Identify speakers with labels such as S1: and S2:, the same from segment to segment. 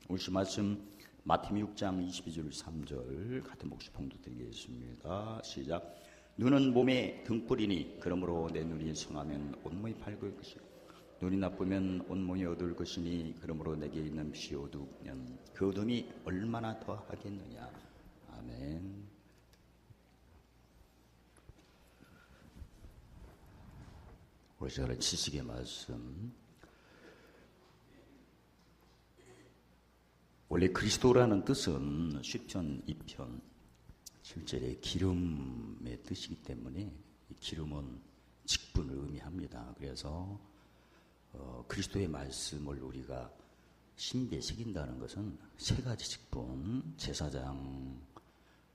S1: 오늘 말씀 마태복음 6장 22절 3절 같은 목소 봉독 드리겠습니다. 시작. 눈은 몸의 등불이니 그러므로 내 눈이 성하면 온몸이 밝을 것이요 눈이 나쁘면 온몸이 어두울 것이니 그러므로 내게 있는 빛이 어두우면 그 어둠이 얼마나 더 하겠느냐. 아멘. 오늘 시간에 지식의 말씀. 원래 그리스도라는 뜻은 시편 2편 7절에 기름의 뜻이기 때문에 이 기름은 직분을 의미합니다. 그래서 그리스도의 말씀을 우리가 신비에 새긴다는 것은 세 가지 직분, 제사장,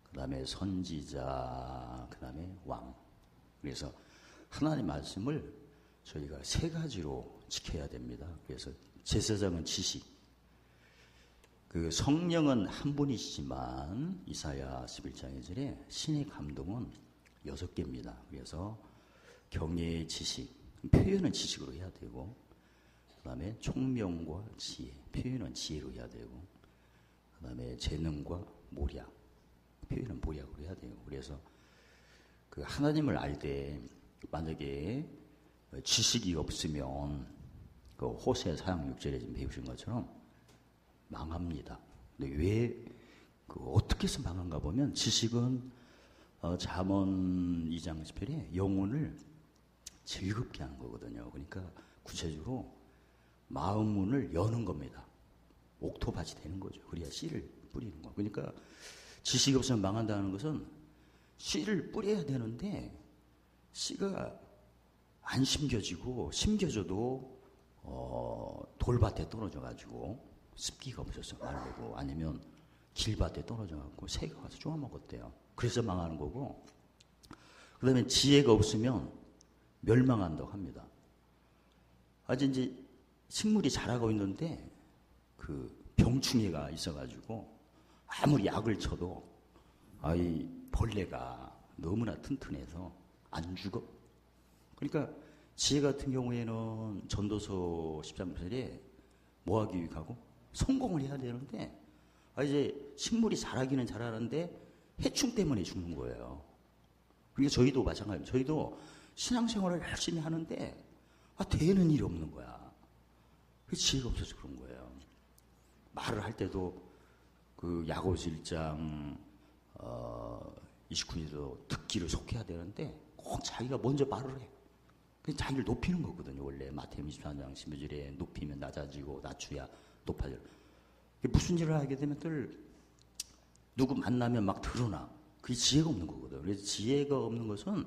S1: 그 다음에 선지자, 그 다음에 왕. 그래서 하나님의 말씀을 저희가 세 가지로 지켜야 됩니다. 그래서 제사장은 지식, 그 성령은 한 분이시지만 이사야 11장 2절에 신의 감동은 6개입니다. 그래서 경외의 지식, 표현은 지식으로 해야 되고, 그 다음에 총명과 지혜, 표현은 지혜로 해야 되고, 그 다음에 재능과 모략, 표현은 모략으로 해야 돼요. 그래서 그 하나님을 알 때 만약에 지식이 없으면 그 호세 4장 6절에 지금 배우신 것처럼 망합니다. 근데 왜 어떻게 해서 망한가 보면 지식은 잠언 2장 10절에 영혼을 즐겁게 하는 거거든요. 그러니까 구체적으로 마음 문을 여는 겁니다. 옥토밭이 되는 거죠. 그래야 씨를 뿌리는 거. 그러니까 지식이 없으면 망한다는 것은 씨를 뿌려야 되는데 씨가 안 심겨지고 심겨져도 돌밭에 떨어져 가지고 습기가 없어서 마르고 아니면 길밭에 떨어져갖고 새가 와서 쪼아먹었대요. 그래서 망하는 거고, 그 다음에 지혜가 없으면 멸망한다고 합니다. 아직 이제 식물이 자라고 있는데 그 병충해가 있어가지고 아무리 약을 쳐도 이 벌레가 너무나 튼튼해서 안 죽어. 그러니까 지혜 같은 경우에는 전도서 10장 8절에 뭐하기 위하고 성공을 해야 되는데 이제 식물이 자라기는 자라는데 해충 때문에 죽는 거예요. 그러니까 저희도 마찬가지입니다. 저희도 신앙생활을 열심히 하는데 되는 일이 없는 거야. 지혜가 없어서 그런 거예요. 말을 할 때도 그 야고보서 1장 29절도 듣기를 속해야 되는데 꼭 자기가 먼저 말을 해. 자기를 높이는 거거든요. 원래 마태복음 24장 12절에 높이면 낮아지고 낮추야 높아져요. 무슨 일을 하게 되면 늘 누구 만나면 막 드러나. 그게 지혜가 없는 거거든요. 그래서 지혜가 없는 것은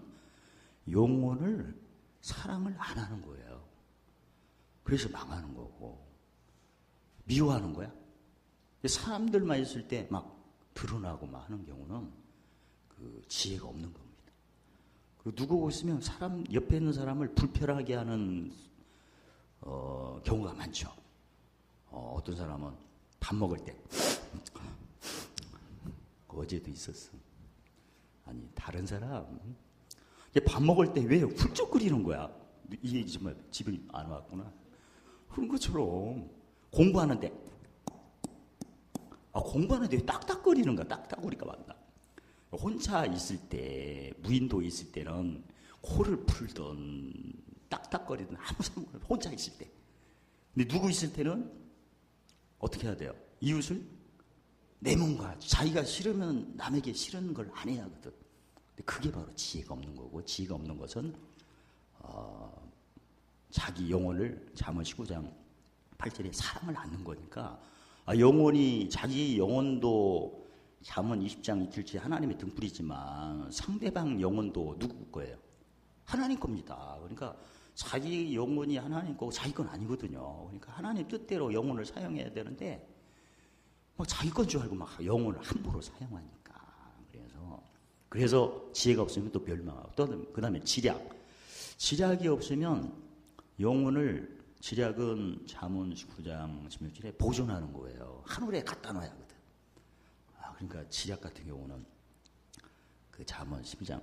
S1: 영혼을 사랑을 안 하는 거예요. 그래서 망하는 거고 미워하는 거야. 사람들만 있을 때 막 드러나고 막 하는 경우는 그 지혜가 없는 겁니다. 누구 있으면 사람 옆에 있는 사람을 불편하게 하는 경우가 많죠. 어떤 사람은 밥 먹을 때 어제도 있었어. 아니 다른 사람 밥 먹을 때 왜 훌쩍거리는 거야? 이게 정말 집에 안 왔구나. 그런 것처럼 공부하는데 공부하는데 왜 딱딱거리는 거야? 딱딱거리가 맞나? 혼자 있을 때, 무인도에 있을 때는 코를 풀던 딱딱거리던 아무 상관없이 혼자 있을 때. 근데 누구 있을 때는 어떻게 해야 돼요? 이웃을 내 몸과 자기가 싫으면 남에게 싫은 걸 안 해야 하거든. 근데 그게 바로 지혜가 없는 거고, 지혜가 없는 것은 자기 영혼을 잠언 19장 8절에 사랑을 않는 거니까 영혼이 자기 영혼도 잠언 20장 2절째 하나님의 등불이지만 상대방 영혼도 누구 거예요? 하나님 겁니다. 그러니까 자기 영혼이 하나님 거고 자기 건 아니거든요. 그러니까 하나님 뜻대로 영혼을 사용해야 되는데 막 자기 건 줄 알고 막 영혼을 함부로 사용하니까. 그래서 지혜가 없으면 또 멸망하고 또 그다음에 지략이 없으면 영혼을 지략은 잠언 19장 16절에 보존하는 거예요. 하늘에 갖다 놔야 하거든. 그러니까 지략 같은 경우는 그 잠언 12장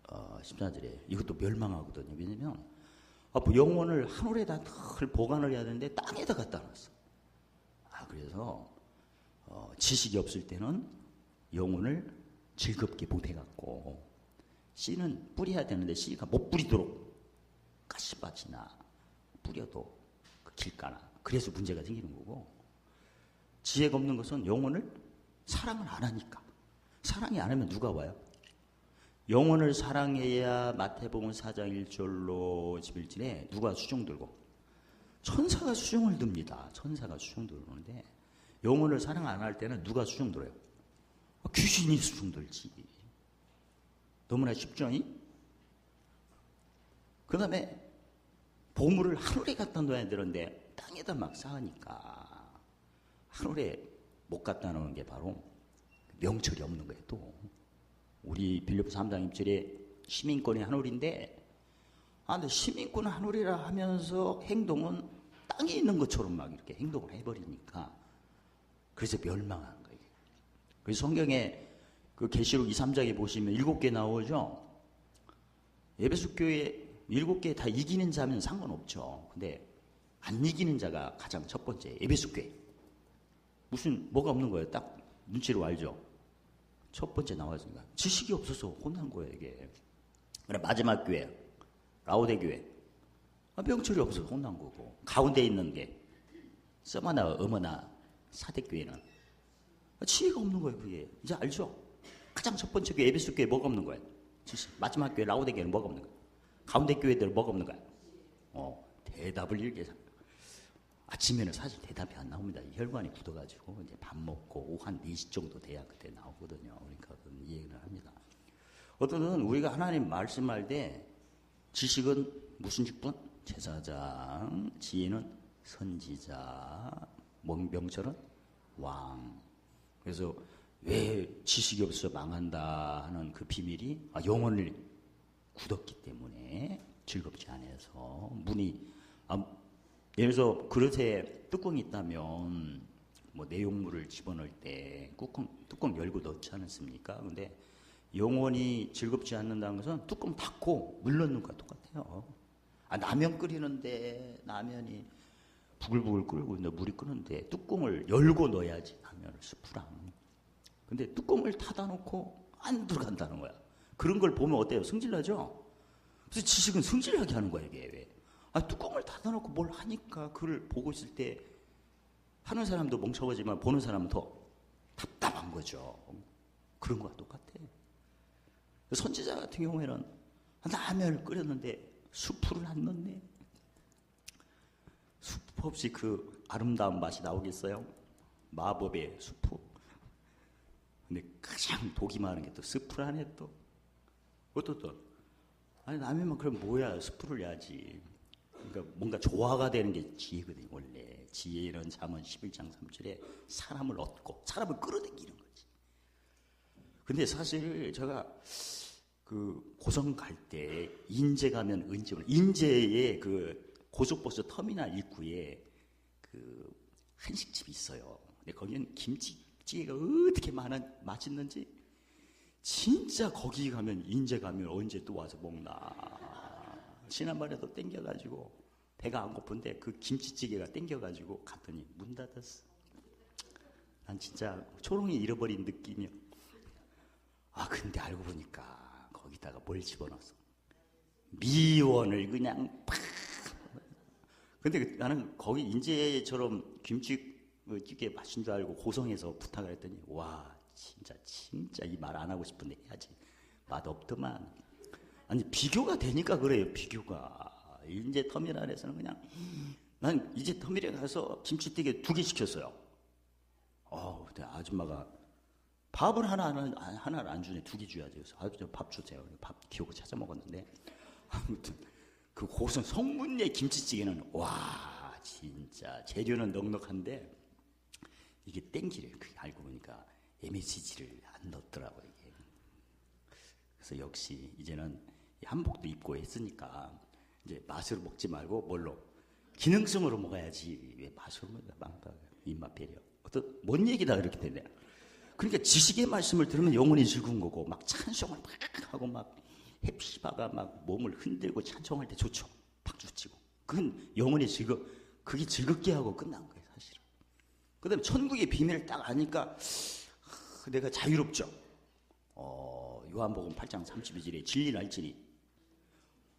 S1: 14절에 이것도 멸망하거든요. 왜냐면 영혼을 하늘에다 늘 보관을 해야 되는데 땅에다 갖다 놨어. 그래서 지식이 없을 때는 영혼을 즐겁게 못해갖고 씨는 뿌려야 되는데 씨가 못 뿌리도록 가시밭이나 뿌려도 그 길가나 그래서 문제가 생기는 거고, 지혜가 없는 것은 영혼을 사랑을 안 하니까. 사랑이 안 하면 누가 와요? 영혼을 사랑해야 마태복음 4장 1절로 11절에 누가 수종 들고? 천사가 수종을 듭니다. 천사가 수종 들는데 영혼을 사랑 안 할 때는 누가 수종 들어요? 귀신이 수종 들지. 너무나 쉽죠? 그 다음에 보물을 하늘에 갖다 놔야 되는데 땅에다 막 쌓으니까 하늘에 못 갖다 놓은 게 바로 명철이 없는 거예요. 또 우리 빌립보서 3장 1절에 시민권이 하늘인데, 근데 시민권은 하늘이라 하면서 행동은 땅에 있는 것처럼 막 이렇게 행동을 해버리니까 그래서 멸망한 거예요. 그래서 성경에 그 계시록 2, 3장에 보시면 7개 나오죠. 에베소 교회 7개 다 이기는 자면 상관없죠. 근데 안 이기는 자가 가장 첫 번째 에베소 교회. 무슨 뭐가 없는 거예요. 딱 눈치로 알죠. 첫 번째 나왔으니까 지식이 없어서 혼난 거예요, 이게. 그래 마지막 교회 라오데 교회 명철이 없어서 혼난 거고, 가운데 있는 게 서머나 어머나 사대 교회는 지혜가 없는 거예요. 그게 이제 알죠. 가장 첫 번째 교회 에베소 교회 뭐가 없는 거예요? 지식. 마지막 교회 라오데 교회는 뭐가 없는 거예요? 가운데 교회들은 뭐가 없는 거예요? 대답을 이렇게. 아침에는 사실 대답이 안 나옵니다. 혈관이 굳어가지고 이제 밥 먹고 오후 한 4시 정도 돼야 그때 나오거든요. 그러니까 그런 이해를 합니다. 어떤 우리가 하나님 말씀할 때 지식은 무슨 직분? 제사장, 지혜는 선지자, 명철은 왕. 그래서 왜 지식이 없어 망한다 하는 그 비밀이 영혼을 굳었기 때문에 즐겁지 않아서 문이 예를 들어서 그릇에 뚜껑이 있다면 뭐 내용물을 집어넣을 때 뚜껑 열고 넣지 않습니까? 근데 영혼이 즐겁지 않는다는 것은 뚜껑 닫고 물 넣는 것과 똑같아요. 라면 끓이는데 라면이 부글부글 끓고 있는데 물이 끓는데 뚜껑을 열고 넣어야지 라면을 스프랑. 근데 뚜껑을 닫아놓고 안 들어간다는 거야. 그런 걸 보면 어때요? 승질나죠? 그래서 지식은 승질나게 하는 거야, 이게. 왜? 뚜껑을 닫아놓고 뭘 하니까 그걸 보고 있을 때 하는 사람도 멍청하지만 보는 사람은 더 답답한 거죠. 그런 거와 똑같아. 선지자 같은 경우에는 라면을 끓였는데 수프를 안 넣네. 수프 없이 그 아름다운 맛이 나오겠어요? 마법의 수프. 근데 가장 독이 많은 게 또 스프라네 또. 또. 라면만 그럼 뭐야? 스프를 해야지. 그러니까 뭔가 조화가 되는 게 지혜거든요. 원래 지혜는 잠언 11장 3절에 사람을 얻고 사람을 끌어당기는 거지. 근데 사실 제가 그 고성 갈 때 인제 가면 인제에 그 고속버스 터미널 입구에 그 한식집이 있어요. 근데 거기는 김치찌개가 어떻게 맛있는지 진짜 거기 가면 인제 가면 언제 또 와서 먹나. 지난번에도 땡겨가지고 배가 안 고픈데 그 김치찌개가 땡겨가지고 갔더니 문 닫았어. 난 진짜 초롱이 잃어버린 느낌이야. 근데 알고 보니까 거기다가 뭘 집어넣었어? 미원을 그냥 팍. 근데 나는 거기 인제처럼 김치찌개 맛인 줄 알고 고성에서 부탁을 했더니 와 진짜 이 말 안 하고 싶은데 해야지. 맛없더만. 아니 비교가 되니까 그래요. 비교가. 인제 터미널에서는 그냥 난 이제 터미널에 가서 김치찌개 2개 시켰어요. 근데 아줌마가 밥을 하나를 안 주네. 2개 줘야지. 그래서 밥 주세요. 밥 기우고 찾아 먹었는데 아무튼 그 고성 성문리 김치찌개는 와 진짜 재료는 넉넉한데 이게 땡기래요. 그게 알고 보니까 MSG를 안 넣었더라고요. 이게. 그래서 역시 이제는 한복도 입고 했으니까 이제 맛으로 먹지 말고 뭘로? 기능성으로 먹어야지. 왜 맛으로 먹어야 입맛 배려. 뭔 얘기다 이렇게 되네. 그러니까 지식의 말씀을 들으면 영혼이 즐거운 거고 막 찬송을 막 하고 막 해피바가 막 몸을 흔들고 찬송할 때 좋죠. 박수 치고. 그건 영혼이 그게 즐겁게 하고 끝난 거예요, 사실은. 그 다음에 천국의 비밀을 딱 아니까 내가 자유롭죠. 요한복음 8장 32절에 진리는 알지니.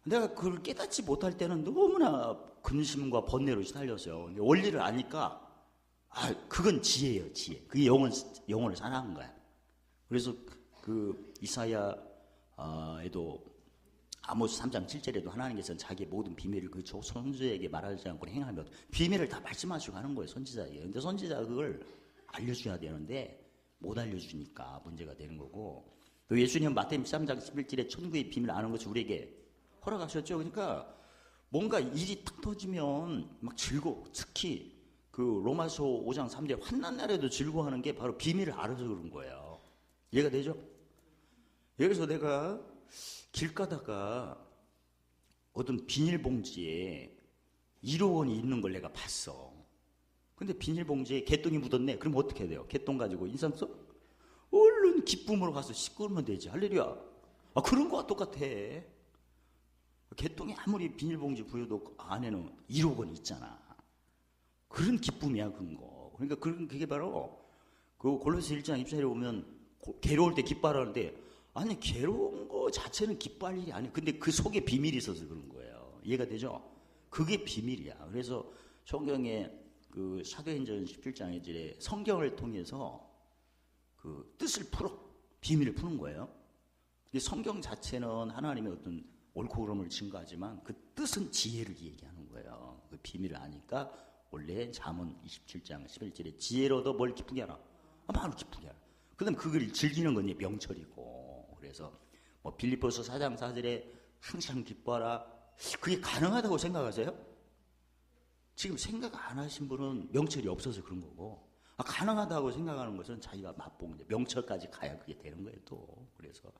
S1: 내가 그걸 깨닫지 못할 때는 너무나 근심과 번뇌로 시달렸어요. 근데 원리를 아니까 그건 지혜예요, 지혜. 그게 영혼을 사랑한 거야. 그래서 그 이사야에도 아모스 3장 7절에도 하나님께서는 자기의 모든 비밀을 그 선지자에게 말하지 않고 행하며 비밀을 다 말씀하시고 하는 거예요, 선지자에게. 근데 선지자가 그걸 알려줘야 되는데 못 알려주니까 문제가 되는 거고, 또 예수님은 마태복음 13장 11절에 천국의 비밀을 아는 것을 우리에게 허락하셨죠. 그러니까 뭔가 일이 탁 터지면 막 특히 그 로마서 5장 3절 환난 날에도 즐거워하는 게 바로 비밀을 알아서 그런 거예요. 이해가 되죠? 여기서 내가 길 가다가 어떤 비닐봉지에 1억 원이 있는 걸 내가 봤어. 근데 비닐봉지에 개똥이 묻었네. 그럼 어떻게 해야 돼요? 개똥 가지고 인상 써? 얼른 기쁨으로 가서 씻고면 되지. 할렐루야. 그런 거와 똑같아. 개똥이 아무리 비닐봉지 부여도 안에는 1억 원이 있잖아. 그런 기쁨이야, 그런 거. 그러니까 그게 바로 그 골로새 1장 24절에 보면 괴로울 때 기뻐하라는데, 아니 괴로운 거 자체는 기뻐할 일이 아니에요. 근데 그 속에 비밀이 있어서 그런 거예요. 이해가 되죠? 그게 비밀이야. 그래서 성경에 그 사도행전 17장의 절에 성경을 통해서 그 뜻을 비밀을 푸는 거예요. 근데 성경 자체는 하나님의 어떤 옳고 그름을 증거하지만 그 뜻은 지혜를 얘기하는 거예요. 그 비밀을 아니까 원래 잠언 27장 11절에 지혜로도 뭘 기쁘게 하라? 바로 기쁘게 하라. 그 다음에 그걸 즐기는 건 명철이고. 그래서 뭐 빌립보서 4장 4절에 항상 기뻐하라. 그게 가능하다고 생각하세요? 지금 생각 안 하신 분은 명철이 없어서 그런 거고, 가능하다고 생각하는 것은 자기가 맛본 명철까지 가야 그게 되는 거예요 또. 그래서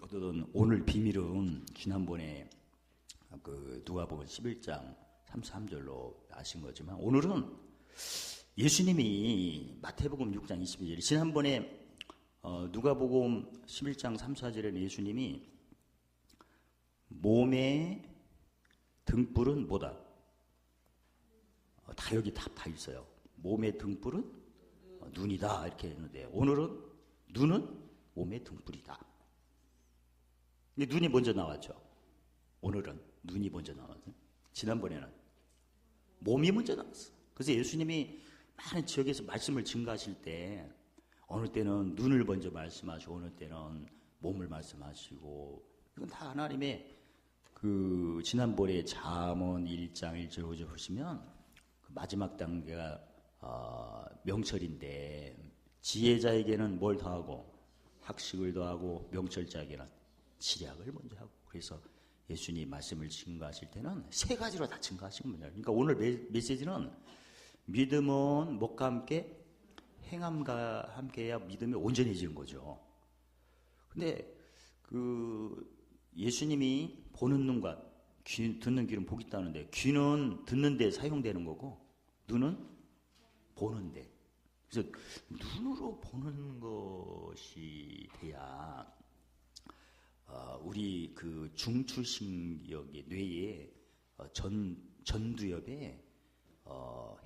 S1: 어떤 오늘 비밀은 지난번에 그 누가복음 11장 33절로 아신 거지만, 오늘은 예수님이 마태복음 6장 22절, 지난번에 누가복음 11장 3, 4절에는 예수님이 몸의 등불은 뭐다? 다 여기 다 있어요. 몸의 등불은 눈이다 이렇게 했는데, 오늘은 눈은 몸의 등불이다. 근데 눈이 먼저 나왔죠. 오늘은 눈이 먼저 나왔죠. 지난번에는 몸이 먼저 나왔어. 그래서 예수님이 많은 지역에서 말씀을 증가하실 때 어느 때는 눈을 먼저 말씀하시고 어느 때는 몸을 말씀하시고, 이건 다 하나님의 그 지난번에 잠언 1장 1절 5절 보시면 그 마지막 단계가 명철인데, 지혜자에게는 뭘 더하고 학식을 더하고 명철자에게는 지략을 먼저 하고. 그래서 예수님 말씀을 증거하실 때는 세 가지로 다 증거하신 겁니다. 그러니까 오늘 메시지는 믿음은 뭐가 함께 행함과 함께해야 믿음이 온전해지는 거죠. 근데 그 예수님이 보는 눈과 듣는 귀는 복이 있다는데, 귀는 듣는 데 사용되는 거고 눈은 보는데, 그래서 눈으로 보는 것이 돼야 우리 그 중추신경의 뇌의 전두엽에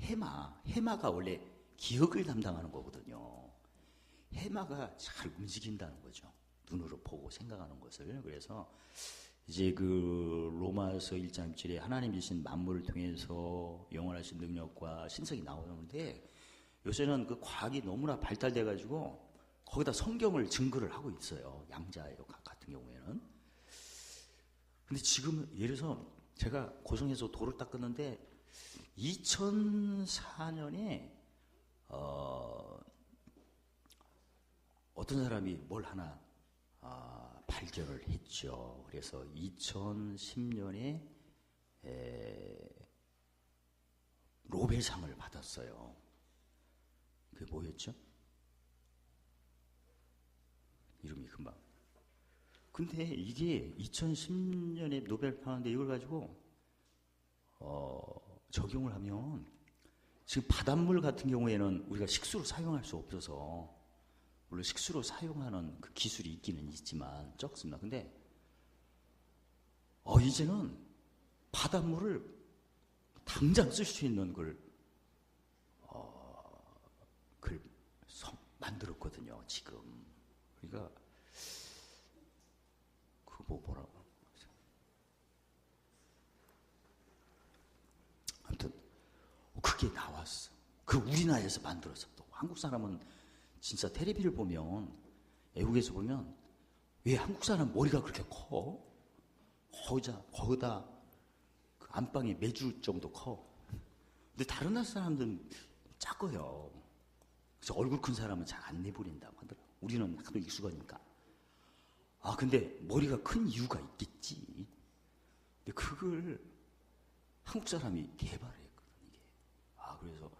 S1: 해마가 원래 기억을 담당하는 거거든요. 해마가 잘 움직인다는 거죠. 눈으로 보고 생각하는 것을. 그래서 이제 그 로마서 1장 7절에 하나님 주신 만물을 통해서 영원하신 능력과 신성이 나오는데, 요새는 그 과학이 너무나 발달돼 가지고 거기다 성경을 증거를 하고 있어요. 양자역 같은 경우에는. 근데 지금 예를 들어서 제가 고성에서 도를 닦았는데 2004년에 어떤 사람이 뭘 하나 발견을 했죠. 그래서 2010년에 노벨상을 받았어요. 그게 뭐였죠? 이름이 금방. 근데 이게 2010년에 노벨 받았는데 이걸 가지고 적용을 하면, 지금 바닷물 같은 경우에는 우리가 식수로 사용할 수 없어서, 물론 식수로 사용하는 그 기술이 있기는 있지만 적습니다. 근데 이제는 바닷물을 당장 쓸 수 있는 걸 만들었거든요, 지금. 그러니까 그 뭐라고. 아무튼 그게 나왔어. 그 우리나라에서 만들었어. 또 한국 사람은 진짜 텔레비를 보면, 외국에서 보면 왜 한국 사람 머리가 그렇게 커? 거기다 그 안방에 매주 정도 커. 근데 다른 나라 사람들은 작아요. 그래서 얼굴 큰 사람은 잘 안 내버린다고 하더라고. 우리는 하도 익숙하니까. 아, 근데 머리가 큰 이유가 있겠지. 근데 그걸 한국 사람이 개발했거든, 이게. 아, 그래서,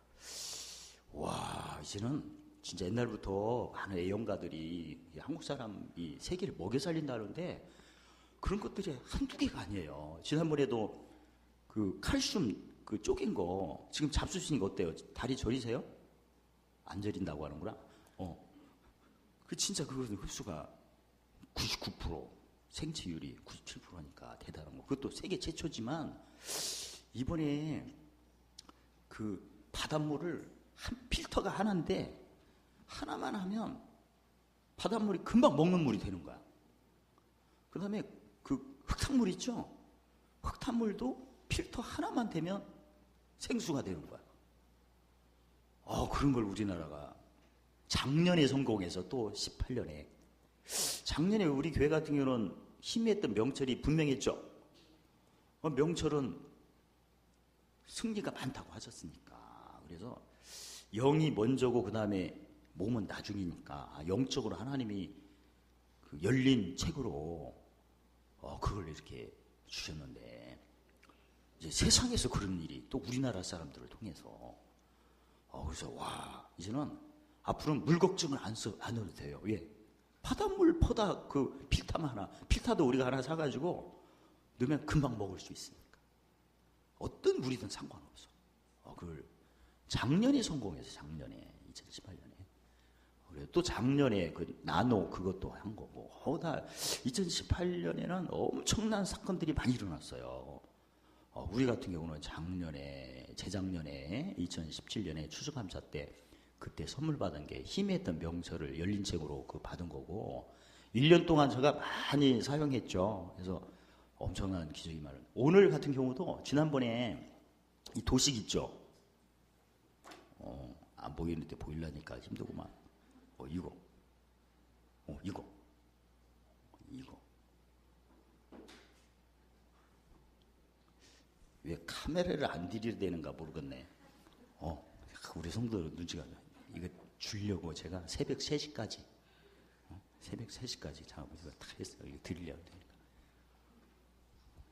S1: 와, 이제는 진짜 옛날부터 많은 애영가들이 한국 사람이 세계를 먹여 살린다는데 그런 것들이 한두 개가 아니에요. 지난번에도 그 칼슘 그 쪼갠 거 지금 잡수시니까 어때요? 다리 저리세요? 안 저린다고 하는구나. 그 진짜 그것은 흡수가 99%, 생체율이 97%니까 대단한 거. 그것도 세계 최초지만 이번에 그 바닷물을 필터가 하나인데 하나만 하면 바닷물이 금방 먹는 물이 되는 거야. 그 다음에 그 흙탕물 있죠? 흙탕물도 필터 하나만 되면 생수가 되는 거야. 그런 걸 우리나라가 작년에 성공해서 또 18년에. 작년에 우리 교회 같은 경우는 희미했던 명철이 분명했죠. 명철은 승리가 많다고 하셨으니까. 그래서 영이 먼저고 그 다음에 몸은 나중이니까 영적으로 하나님이 그 열린 책으로 그걸 이렇게 주셨는데 이제 세상에서 그런 일이 또 우리나라 사람들을 통해서 그래서 와, 이제는 앞으로는 물 걱정을 안 해도 돼요. 왜? 바닷물 퍼다 그 필터만 하나, 필터도 우리가 하나 사가지고 넣으면 금방 먹을 수 있으니까 어떤 물이든 상관없어. 그걸 작년에 성공해서 작년에 2018년에 그래 또 작년에 그 나노 그것도 한 거고 다 2018년에는 엄청난 사건들이 많이 일어났어요. 우리 같은 경우는 재작년에 2017년에 추수감사 때 그때 선물 받은 게 희미했던 명철을 열린 책으로 그 받은 거고 1년 동안 제가 많이 사용했죠. 그래서 엄청난 기적이 많은. 오늘 같은 경우도 지난번에 이 도식 있죠. 안 보이는데 보이려니까 힘들구만. 이거. 왜 카메라를 안 들이려 되는가 모르겠네. 우리 성도들 눈치가 이거 주려고 제가 새벽 3시까지 작업해서 다 했어요. 이거 드리려고 되니까.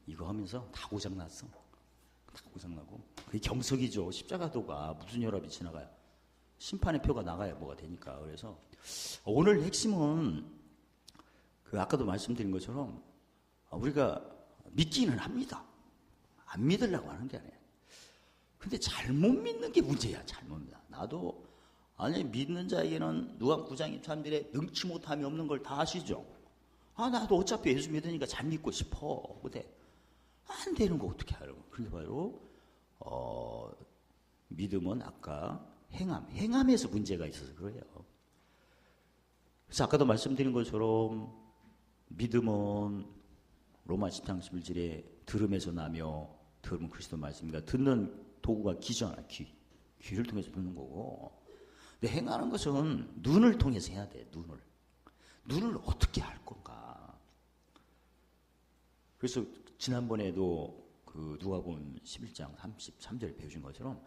S1: 이거 하면서 다 고장났어. 다 고장나고. 그게 경석이죠. 십자가도가 무슨 혈압이 지나가요. 심판의 표가 나가야 뭐가 되니까. 그래서 오늘 핵심은 그 아까도 말씀드린 것처럼 우리가 믿기는 합니다. 안 믿으려고 하는 게 아니에요. 근데 잘못 믿는 게 문제야. 잘못 믿어. 나도 아니 믿는 자에게는 누가 9장 23절에 능치 못함이 없는 걸 다 아시죠? 나도 어차피 예수 믿으니까 잘 믿고 싶어. 근데 안 되는 거 어떻게 하려고. 그게 바로 믿음은 아까 행함에서 문제가 있어서 그래요. 그래서 아까도 말씀드린 것처럼 믿음은 로마 10장 11절에 들음에서 나며 들으면 그리스도 말씀입니다. 듣는 도구가 귀잖아. 귀를 통해서 듣는 거고. 근데 행하는 것은 눈을 통해서 해야 돼. 눈을 어떻게 할 건가. 그래서 지난번에도 그 누가복음 11장 33절에 배우신 것처럼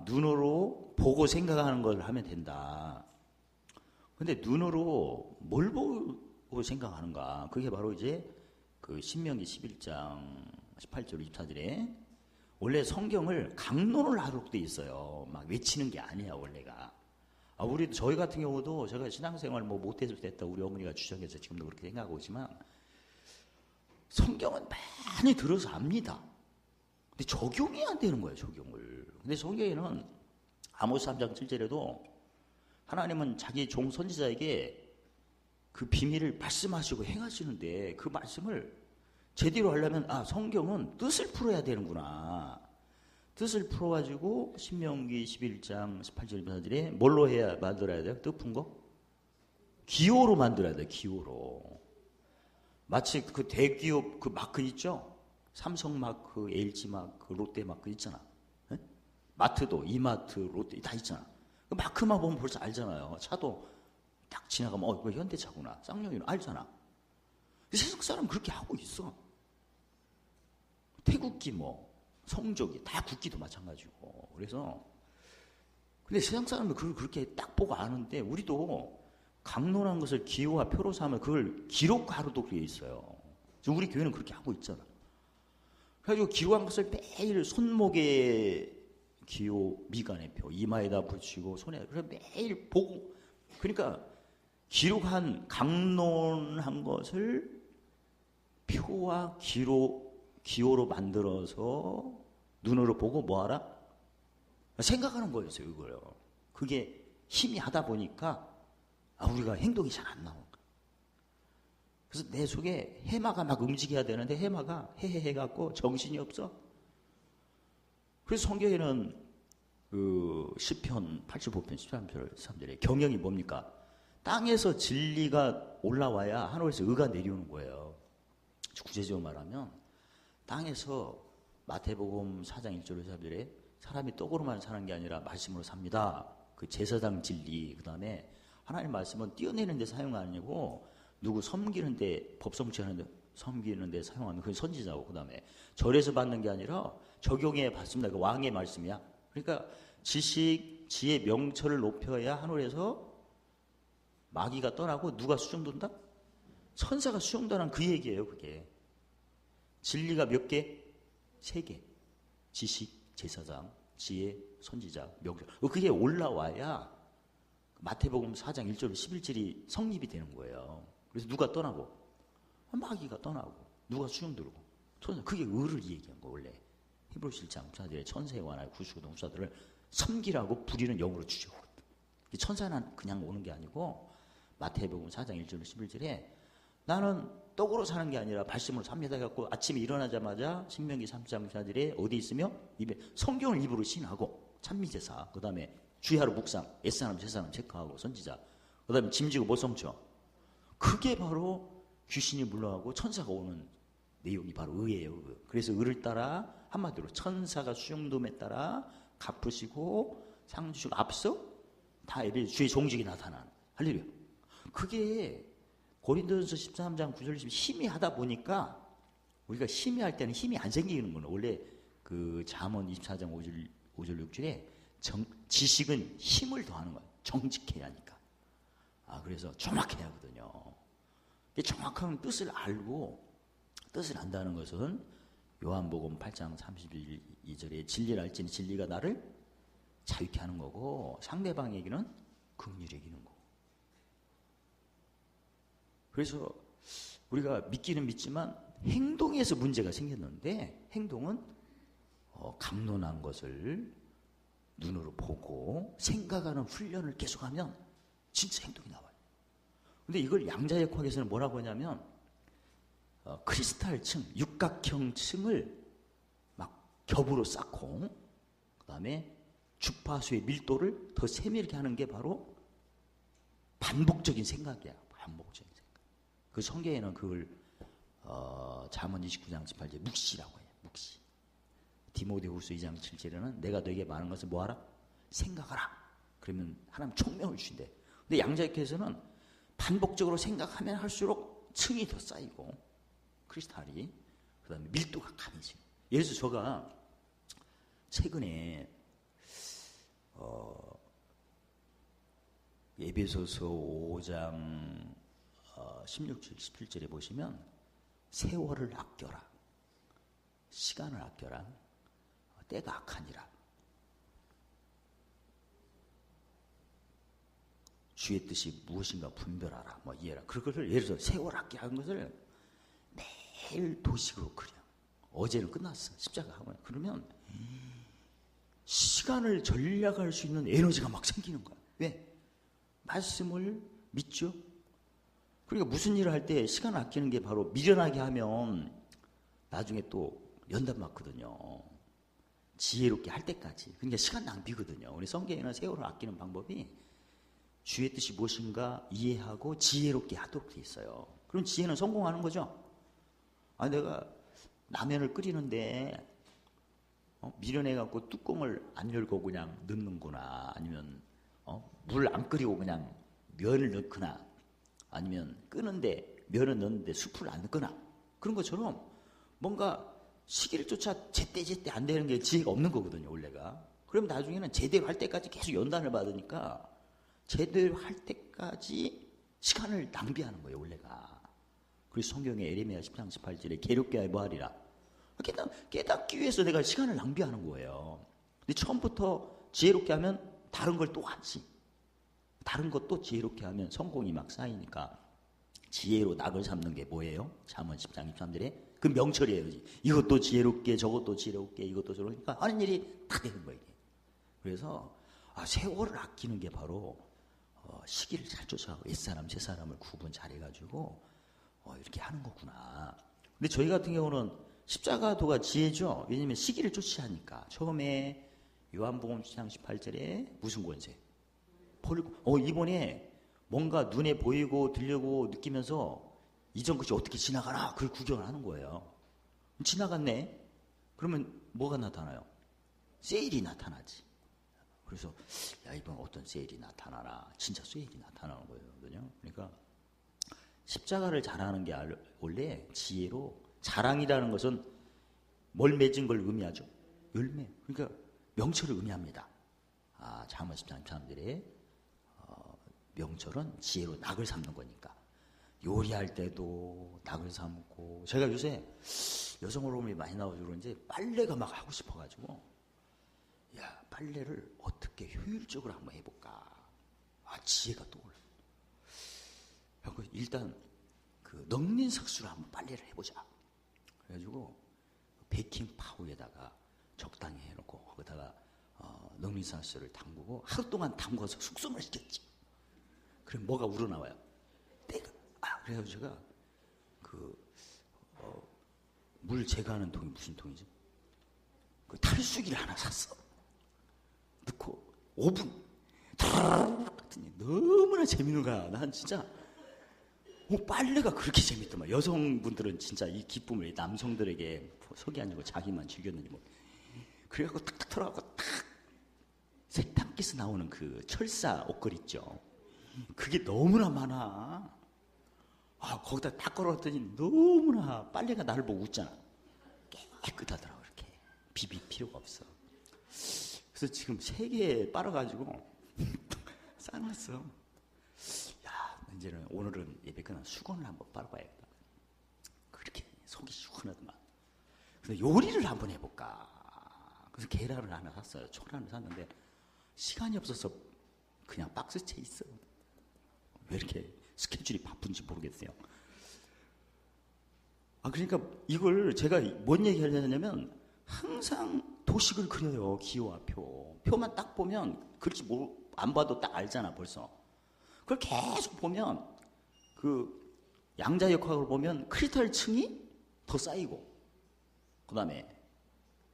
S1: 눈으로 보고 생각하는 걸 하면 된다. 근데 눈으로 뭘 보고 생각하는가. 그게 바로 이제 그 신명기 11장 18절 24절에 원래 성경을 강론을 하도록 돼 있어요. 막 외치는 게 아니야 원래가. 저희 같은 경우도 제가 신앙생활 못해서 됐다 우리 어머니가 주장해서 지금도 그렇게 생각하고 있지만 성경은 많이 들어서 압니다. 근데 적용이 안 되는 거예요. 적용을. 근데 성경에는 아모스 3장 7절에도 하나님은 자기 종 선지자에게 그 비밀을 말씀하시고 행하시는데 그 말씀을 제대로 하려면 성경은 뜻을 풀어야 되는구나. 뜻을 풀어가지고 신명기 11장 18절 전사들이 뭘로 해야 만들어야 돼요? 뜻 푼 거? 기호로 만들어야 돼요. 기호로. 마치 그 대기업 그 마크 있죠? 삼성 마크, LG 마크, 롯데 마크 있잖아. 네? 마트도 이마트, 롯데 다 있잖아. 그 마크만 보면 벌써 알잖아요. 차도 딱 지나가면 이거 현대차구나. 쌍용이나 알잖아. 세상 사람 그렇게 하고 있어. 태국기 성적이 다 국기도 마찬가지고. 그래서 근데 세상 사람은 그걸 그렇게 딱 보고 아는데 우리도 강론한 것을 기호와 표로 삼으면 그걸 기록하루도 그게 있어요. 우리 교회는 그렇게 하고 있잖아. 그래가지고 기록한 것을 매일 손목에 기호, 미간의 표, 이마에다 붙이고 손에 그래서 매일 보고 그러니까 기록한 강론한 것을 표와 기호로 만들어서 눈으로 보고 뭐하라? 생각하는 거였어요. 이거요. 그게 힘이 하다 보니까 우리가 행동이 잘 안 나온 거야. 그래서 내 속에 해마가 막 움직여야 되는데 해마가 해갖고 정신이 없어. 그래서 성경에는 그 시편 85편 13절 3절에 경영이 뭡니까? 땅에서 진리가 올라와야 하늘에서 의가 내려오는 거예요. 구체적으로 말하면 땅에서 마태복음 4장 1절 3절에 사람이 떡으로만 사는 게 아니라 말씀으로 삽니다. 그 제사장 진리 그 다음에 하나님 말씀은 띄어내는 데 사용 아니고 누구 섬기는 데 법성취하는 데 섬기는 데 사용하는 그게 선지자고 그 다음에 절에서 받는 게 아니라 적용해 받습니다. 그 왕의 말씀이야. 그러니까 지식, 지혜, 명철을 높여야 하늘에서 마귀가 떠나고 누가 수종돈다? 천사가 수종돈한 그 얘기예요. 그게 진리가 몇 개? 3개. 지식, 제사장, 지혜, 선지자, 명철. 그게 올라와야 마태복음 4장 1절 11절이 성립이 되는 거예요. 그래서 누가 떠나고? 마귀가 떠나고 누가 수종들고 천사. 그게 의를 얘기한 거 원래. 히브리서 1장 천사들의 천사에 관하여 구수고 동사들을 섬기라고 부리는 영으로 주셨거든. 천사는 그냥 오는 게 아니고 마태복음 4장 1절 11절에 나는 떡으로 사는 게 아니라 말씀으로 삽니다 해갖고 아침에 일어나자마자 신명기 3장 천사들이 어디 있으며 입에 성경을 입으로 신하고 찬미제사 그 다음에 주야로 묵상 옛사람 새사람 체크하고 선지자 그 다음에 짐지고 모성쳐 그게 바로 귀신이 물러가고 천사가 오는 내용이 바로 의예요. 그래서 의를 따라 한마디로 천사가 수용됨에 따라 갚으시고 상 주시고 앞서 다 주의 종직이 나타나는 할렐루야. 그게 고린도전서 13장 9절 10 힘이 하다 보니까 우리가 힘이 할 때는 힘이 안 생기는 거는 원래 그 잠언 24장 5절 6절에 지식은 힘을 더하는 거야. 정직해야 하니까. 그래서 정확해야 하거든요. 정확한 뜻을 알고 뜻을 안다는 것은 요한복음 8장 32절에 진리를 알지니 진리가 나를 자유케 하는 거고 상대방에게는 긍휼히 여기는 거고. 그래서 우리가 믿기는 믿지만 행동에서 문제가 생겼는데 행동은 강론한 것을 눈으로 보고 생각하는 훈련을 계속하면 진짜 행동이 나와요. 근데 이걸 양자역학에서는 뭐라고 하냐면 크리스탈층, 육각형층을 막 겹으로 쌓고 그 다음에 주파수의 밀도를 더 세밀하게 하는 게 바로 반복적인 생각이야. 반복적인 생각. 그 성경에는 그걸 잠언 29장 18절 묵시라고 해요. 묵시. 디모데후서 2장 7절에는 내가 너에게 말하는 것을 뭐하라? 생각하라. 그러면 하나님 총명을 주신대. 근데 양자역학에서는 반복적으로 생각하면 할수록 층이 더 쌓이고 크리스탈이 그 다음에 밀도가 강해지고. 예를 들어서 제가 최근에 에베소서 5장 16절 17절에 보시면 세월을 아껴라. 시간을 아껴라. 때가 악하니라. 주의 뜻이 무엇인가 분별하라. 이해라. 그걸 예를 들어서 세월 아끼라 하는 것을 매일 도식으로 그려. 어제는 끝났어. 십자가 하고. 그러면 시간을 전략할 수 있는 에너지가 막 생기는 거야. 왜? 말씀을 믿죠? 그러니까 무슨 일을 할 때 시간을 아끼는 게 바로 미련하게 하면 나중에 또 연단 맞거든요. 지혜롭게 할 때까지. 그러니까 시간 낭비거든요. 우리 성경에는 세월을 아끼는 방법이 주의 뜻이 무엇인가 이해하고 지혜롭게 하도록 돼 있어요. 그럼 지혜는 성공하는 거죠. 아, 내가 라면을 끓이는데 미련해갖고 뚜껑을 안 열고 그냥 넣는구나. 아니면 물 안 끓이고 그냥 면을 넣거나, 아니면 끄는데 면을 넣는데 숯을 안 넣거나, 그런 것처럼 뭔가 시기를 쫓아 제때 안 되는 게 지혜가 없는 거거든요, 원래가. 그럼 나중에는 제대로 할 때까지 계속 연단을 받으니까 제대로 할 때까지 시간을 낭비하는 거예요, 원래가. 그래서 성경에 에레미야 10장 18절에 괴롭게 뭐하리라. 깨닫기 위해서 내가 시간을 낭비하는 거예요. 근데 처음부터 지혜롭게 하면 다른 걸 또 하지. 다른 것도 지혜롭게 하면 성공이 막 쌓이니까 지혜로 낙을 삼는 게 뭐예요? 잠언 10장 23절에 그 명철이에요. 이것도 지혜롭게 저것도 지혜롭게 이것도 저러니까 하는 일이 다 되는 거예요. 그래서 세월을 아끼는 게 바로 시기를 잘 쫓아가고 옛사람 새사람을 구분 잘해가지고 이렇게 하는 거구나. 근데 저희 같은 경우는 십자가도가 지혜죠. 왜냐하면 시기를 쫓아하니까. 처음에 요한복음 10장 18절에 무슨 권세? 이번에 뭔가 눈에 보이고 들리고 느끼면서 이전 것이 어떻게 지나가나 그걸 구경을 하는 거예요. 지나갔네. 그러면 뭐가 나타나요? 세일이 나타나지. 그래서 이번 어떤 세일이 나타나나, 진짜 세일이 나타나는 거거든요. 그러니까 십자가를 잘하는 게 원래 지혜로, 자랑이라는 것은 뭘 맺은 걸 의미하죠? 열매. 그러니까 명철을 의미합니다. 잠언 10장 3절에 명철은 지혜로 낙을 삼는 거니까. 요리할 때도 낙을 삼고, 제가 요새 여성 호르몬이 많이 나와서 그런지 빨래가 막 하고 싶어가지고, 빨래를 어떻게 효율적으로 한번 해볼까. 지혜가 떠올라. 일단 그 넉린석수로 한번 빨래를 해보자. 그래가지고 베이킹 파우더에다가 적당히 해놓고 거기다가 넉린석수를 담그고 하루 동안 담궈서 숙성을 시켰지. 그럼 뭐가 우러나와요? 그래서 제가 물 제거하는 통이 무슨 통이지? 그 탈수기를 하나 샀어. 넣고 5분 했더니 너무나 재밌는 거야. 난 진짜 빨래가 그렇게 재밌더만. 여성분들은 진짜 이 기쁨을 남성들에게 속이 아니고 자기만 즐겼는지 뭐. 그래갖고 탁탁 털어갖고 탁 세탁기에서 나오는 그 철사 옷걸이 있죠. 그게 너무나 많아. 거기다 딱 걸어놨더니 너무나 빨래가 나를 보고 웃잖아. 깨끗하더라고. 이렇게 비빌 필요가 없어. 그래서 지금 3개 빨아가지고 싸놨어. 이제는 오늘은 예배 끝나면 수건을 한번 빨아봐야겠다. 그렇게 속이 시원하더만. 그래서 요리를 한번 해볼까. 그래서 계란을 하나 샀어요. 초란을 샀는데 시간이 없어서 그냥 박스채 있어. 왜 이렇게 스케줄이 바쁜지 모르겠어요. 그러니까 이걸 제가 뭔 얘기 하려냐면, 항상 도식을 그려요. 기호와 표. 표만 딱 보면 글씨 안 봐도 딱 알잖아, 벌써. 그걸 계속 보면 그 양자역학을 보면 크리탈층이 더 쌓이고, 그 다음에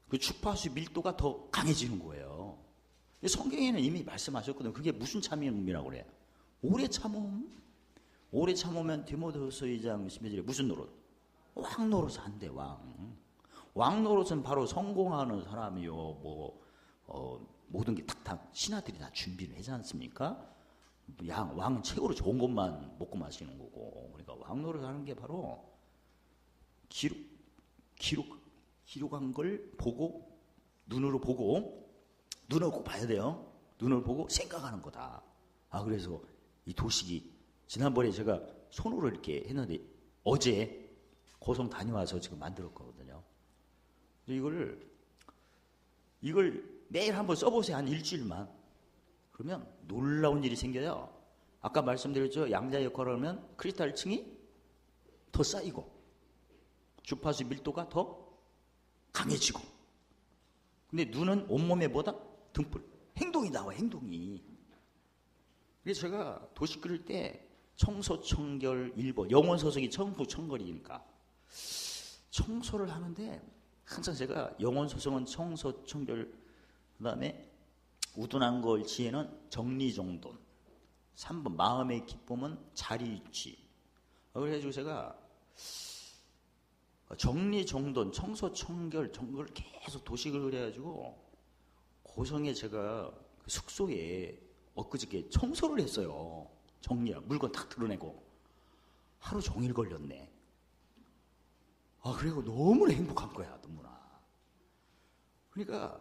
S1: 그 주파수 밀도가 더 강해지는 거예요. 성경에는 이미 말씀하셨거든요. 그게 무슨 참음이라고 그래요? 오래 참음. 오래 참으면 디모데후서 2장 12절에 무슨 노릇? 왕 노릇 한대. 왕 노릇은 바로 성공하는 사람이요. 모든 게 탁탁 신하들이 다 준비를 하지 않습니까? 왕은 최고로 좋은 것만 먹고 마시는 거고. 그러니까 왕 노릇 하는 게 바로 기록한 걸 보고, 눈으로 보고, 눈으로 꼭 봐야 돼요. 눈을 보고 생각하는 거다. 그래서 이 도식이, 지난번에 제가 손으로 이렇게 했는데 어제 고성 다녀와서 지금 만들었거든요. 이걸 매일 한번 써보세요. 한 일주일만. 그러면 놀라운 일이 생겨요. 아까 말씀드렸죠. 양자 역할을 하면 크리스탈층이 더 쌓이고 주파수 밀도가 더 강해지고. 근데 눈은 온몸에 뭐다? 등불. 행동이 나와, 행동이. 그래서 제가 도시 끓일 때 청소, 청결, 일본, 영원 서성이 청부, 청걸이니까 청소를 하는데 항상 제가 영혼 소성은 청소 청결, 그다음에 우둔한 걸 지혜는 정리정돈, 3번 마음의 기쁨은 자리유치. 그래가지고 제가 정리정돈, 청소 청결, 정걸 계속 도식을 해가지고 고성에 제가 숙소에 엊그저께 청소를 했어요. 정리야, 물건 다 드러내고. 하루 종일 걸렸네. 그리고 너무나 행복한 거야, 너무나. 그러니까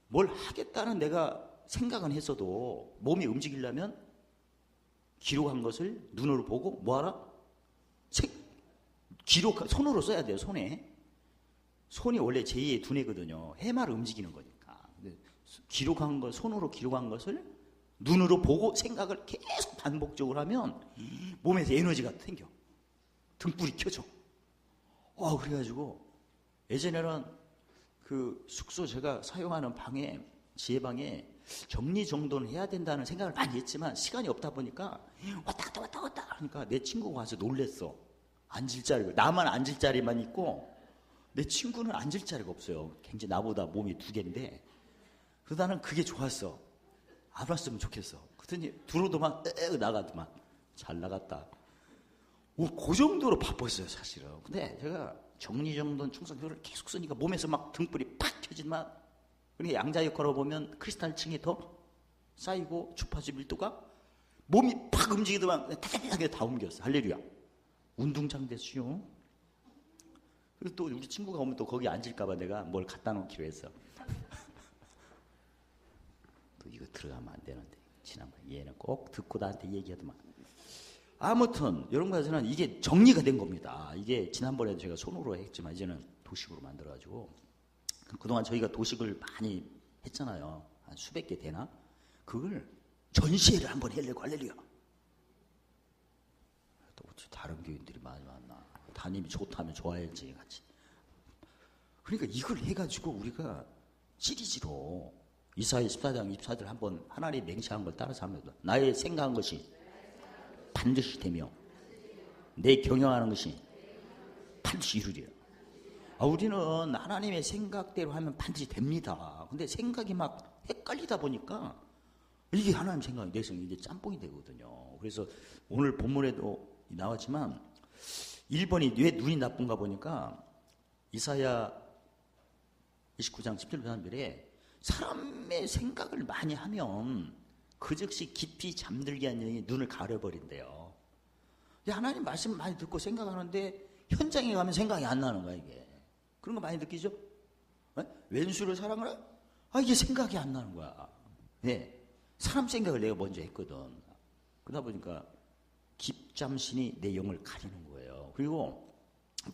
S1: 뭘 하겠다는 내가 생각은 했어도 몸이 움직이려면 기록한 것을 눈으로 보고 뭐하라? 손으로 써야 돼요, 손에. 손이 원래 제2의 두뇌거든요. 해마를 움직이는 거니까. 기록한 것, 손으로 기록한 것을 눈으로 보고 생각을 계속 반복적으로 하면 몸에서 에너지가 생겨. 등불이 켜져. 그래가지고 예전에는 그 숙소 제가 사용하는 방에, 지혜방에 정리정돈을 해야 된다는 생각을 많이 했지만 시간이 없다 보니까 왔다 갔다 하니까 내 친구가 와서 놀랬어. 앉을 자리가, 나만 앉을 자리만 있고 내 친구는 앉을 자리가 없어요. 굉장히 나보다 몸이 2개인데. 그래서 나는 그게 좋았어. 안 왔으면 좋겠어. 그랬더니 들어오더만 나가더만. 잘 나갔다. 그 정도로 바빴어요, 사실은. 근데 제가 정리정돈 충성교를 계속 쓰니까 몸에서 막 등불이 팍 켜지만, 그러니까 양자 역할로 보면 크리스탈층이 더 쌓이고 주파수 밀도가 몸이 팍 움직이더만 타닥타닥 다 옮겼어. 할렐루야. 운동장 됐슈. 그리고 또 우리 친구가 오면 또 거기 앉을까봐 내가 뭘 갖다 놓기로 했어. 또 이거 들어가면 안 되는데. 지난번에 얘는 꼭 듣고 나한테 얘기하더만. 아무튼 여러분께서는 이게 정리가 된 겁니다. 이게 지난번에도 제가 손으로 했지만 이제는 도식으로 만들어가지고, 그동안 저희가 도식을 많이 했잖아요. 한 수백 개 되나? 그걸 전시회를 한번 하려고. 할렐루야. 또 다른 교인들이 많이 만나. 담임이 좋다면 좋아야지 같이. 그러니까 이걸 해가지고 우리가 시리즈로 이사야 14장 24절 한번 하나님 맹세한 걸 따라서 합니다. 나의 생각한 것이 반드시 되며 내 경영하는 것이 반드시 이루리라. 우리는 하나님의 생각대로 하면 반드시 됩니다. 근데 생각이 막 헷갈리다 보니까 이게 하나님 생각이 내 생각이 이제 짬뽕이 되거든요. 그래서 오늘 본문에도 나왔지만 1번이 왜 눈이 나쁜가 보니까 이사야 29장 17절 한절에 사람의 생각을 많이 하면 그 즉시 깊이 잠들게 하는 영이 눈을 가려버린대요. 하나님 말씀을 많이 듣고 생각하는데 현장에 가면 생각이 안 나는 거야, 이게. 그런 거 많이 느끼죠? 왼수를 사랑하라? 이게 생각이 안 나는 거야. 네. 사람 생각을 내가 먼저 했거든. 그러다 보니까 깊잠신이 내 영을 가리는 거예요. 그리고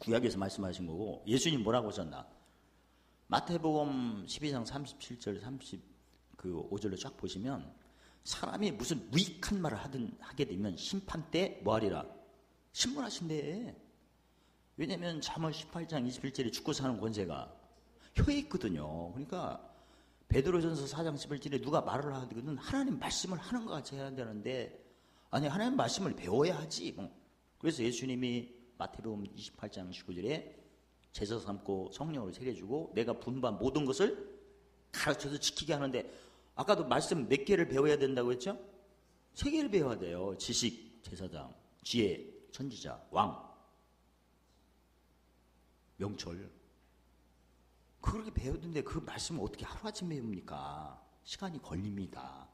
S1: 구약에서 말씀하신 거고, 예수님 뭐라고 하셨나? 마태복음 12장 37절 35절로 쫙 보시면 사람이 무슨 무익한 말을 하게 되면 심판 때 뭐하리라? 신문하신대. 왜냐면 잠언 18장 21절에 죽고 사는 권세가 혀에 있거든요. 그러니까 베드로전서 4장 11절에 누가 말을 하거든 하나님 말씀을 하는 것 같이 해야 되는데, 아니 하나님 말씀을 배워야 하지. 그래서 예수님이 마태복음 28장 19절에 제자 삼고 성령으로 새겨주고 내가 분부한 모든 것을 가르쳐서 지키게 하는데, 아까도 말씀 몇 개를 배워야 된다고 했죠? 3개를 배워야 돼요. 지식, 제사장, 지혜, 선지자, 왕, 명철. 그렇게 배웠는데 그 말씀을 어떻게 하루아침에 배웁니까? 시간이 걸립니다.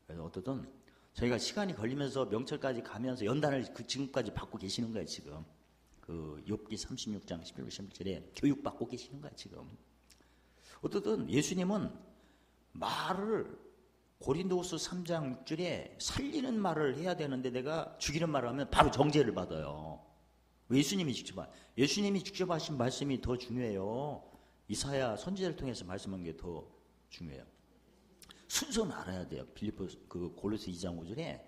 S1: 그래서 어떻든 저희가 시간이 걸리면서 명철까지 가면서 연단을 지금까지 받고 계시는 거예요, 지금. 그 욥기 36장 11절 11절에 교육받고 계시는 거예요, 지금. 어떻든 예수님은 말을 고린도후서 3장 6절에 살리는 말을 해야 되는데 내가 죽이는 말을 하면 바로 정죄를 받아요. 예수님이 직접 하신 말씀이 더 중요해요. 이사야 선지자를 통해서 말씀한 게 더 중요해요. 순서는 알아야 돼요. 골로새 2장 5절에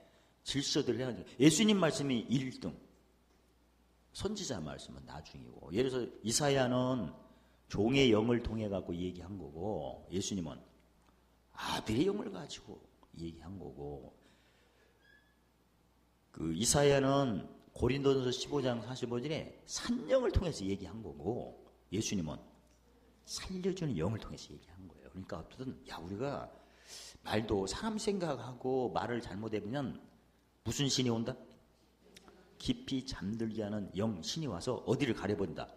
S1: 질서들을 해야 돼요. 예수님 말씀이 1등, 선지자 말씀은 나중이고. 예를 들어서 이사야는 종의 영을 통해 갖고 얘기한 거고, 예수님은 아들의 영을 가지고 얘기한 거고, 그 이사야는 고린도전서 15장 45절에 산영을 통해서 얘기한 거고, 예수님은 살려주는 영을 통해서 얘기한 거예요. 그러니까 어쨌든 우리가 말도 사람 생각하고 말을 잘못해보면 무슨 신이 온다? 깊이 잠들게 하는 영 신이 와서 어디를 가려본다?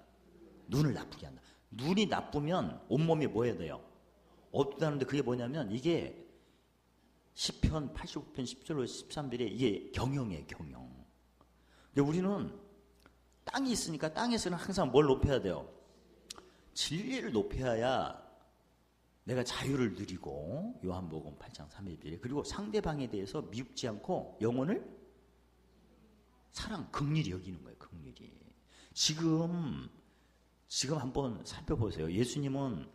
S1: 눈을 나쁘게 한다. 눈이 나쁘면 온몸이 뭐 해야 돼요? 어둡다는데 그게 뭐냐면 이게 시편 89편 10절로 13절에 이게 경영이에요. 경영. 근데 우리는 땅이 있으니까 땅에서는 항상 뭘 높여야 돼요? 진리를 높여야 내가 자유를 누리고 요한복음 8장 3절에 그리고 상대방에 대해서 미흡지 않고 영혼을 사랑, 긍휼히 여기는 거예요. 긍휼히. 지금 한번 살펴보세요. 예수님은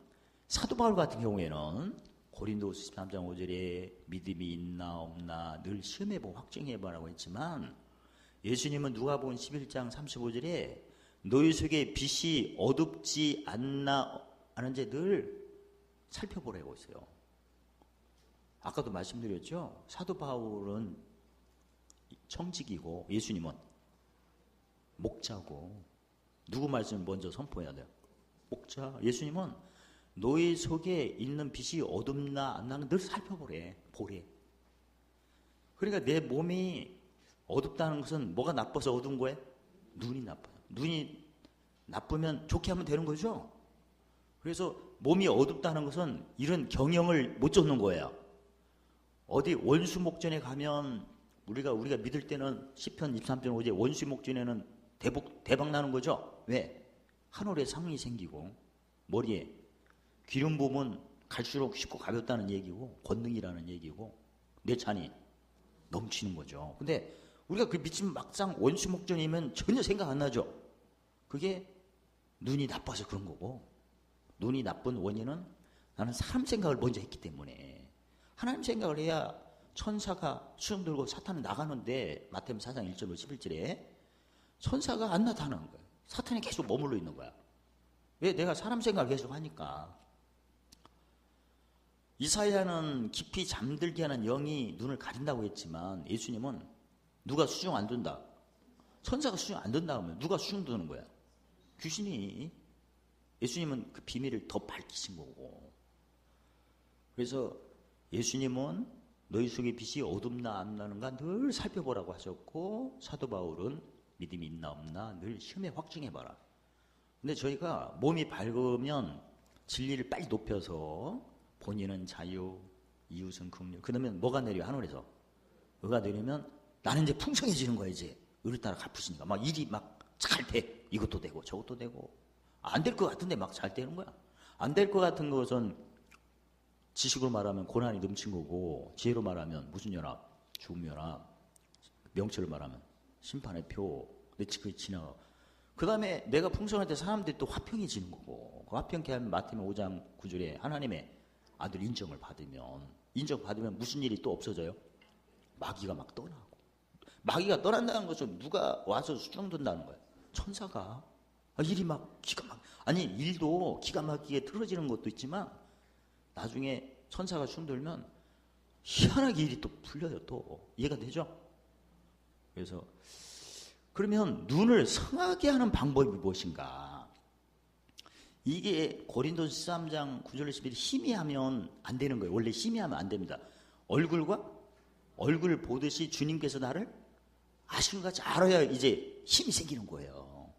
S1: 사도 바울 같은 경우에는 고린도서 13장 5절에 믿음이 있나 없나 늘 시험해보고 확증해보라고 했지만 예수님은 누가복음 11장 35절에 너희 속에 빛이 어둡지 않나 하는지 늘 살펴보라고 했어요. 아까도 말씀드렸죠. 사도 바울은 청직이고 예수님은 목자고 누구 말씀을 먼저 선포해야 돼요? 목자. 예수님은 너희 속에 있는 빛이 어둡나 안 나는 늘 살펴보래. 보래. 그러니까 내 몸이 어둡다는 것은 뭐가 나빠서 어두운 거예요? 눈이 나빠요. 눈이 나쁘면 좋게 하면 되는 거죠. 그래서 몸이 어둡다는 것은 이런 경영을 못 쫓는 거예요. 어디 원수목전에 가면 우리가 믿을 때는 시편 23편 5제 원수목전에는 대박 나는 거죠. 왜? 하늘에 상이 생기고 머리에 기름 부으면 갈수록 쉽고 가볍다는 얘기고 권능이라는 얘기고 내 잔이 넘치는 거죠. 근데 우리가 그 믿으면 막상 원수목전이면 전혀 생각 안 나죠. 그게 눈이 나빠서 그런 거고 눈이 나쁜 원인은 나는 사람 생각을 먼저 했기 때문에 하나님 생각을 해야 천사가 수염 들고 사탄은 나가는데 마태복음 4장 1절로 11절에 천사가 안 나타나는 거예요. 사탄이 계속 머물러 있는 거야. 왜? 내가 사람 생각을 계속 하니까. 이사야는 깊이 잠들게 하는 영이 눈을 가린다고 했지만 예수님은 누가 수중 안 둔다? 천사가 수중 안 둔다 하면 누가 수중 두는 거야? 귀신이. 예수님은 그 비밀을 더 밝히신 거고. 그래서 예수님은 너희 속에 빛이 어둡나 안 나는가 늘 살펴보라고 하셨고 사도 바울은 믿음이 있나 없나 늘 시험에 확증해봐라. 근데 저희가 몸이 밝으면 진리를 빨리 높여서 본인은 자유, 이웃은 긍휼. 그러면 뭐가 내려 하늘에서? 의가 내리면 나는 이제 풍성해지는 거야 이제. 의를 따라 갚으시니까 막 일이 막 잘 돼. 이것도 되고 저것도 되고. 안 될 것 같은데 막 잘 되는 거야. 안 될 것 같은 것은 지식으로 말하면 고난이 넘친 거고 지혜로 말하면 무슨 연합? 죽음 연합. 명철로 말하면 심판의 표. 근데 그게 지나가. 그 다음에 내가 풍성할 때 사람들이 또 화평이 지는 거고 그 화평케 하면 마태복음 5장 9절에 하나님의 아들 인정받으면 무슨 일이 또 없어져요? 마귀가 막 떠나고. 마귀가 떠난다는 것은 누가 와서 수정된다는 거예요? 천사가. 일이 막 일도 기가 막히게 틀어지는 것도 있지만 나중에 천사가 수정들면 희한하게 일이 또 풀려요. 또 이해가 되죠? 그래서 그러면 눈을 성하게 하는 방법이 무엇인가? 이게 고린도서 13장 9절 11절 힘이 하면 안 되는 거예요. 원래 힘이 하면 안 됩니다. 얼굴을 보듯이 주님께서 나를 아시는 것 같이 알아야 이제 힘이 생기는 거예요.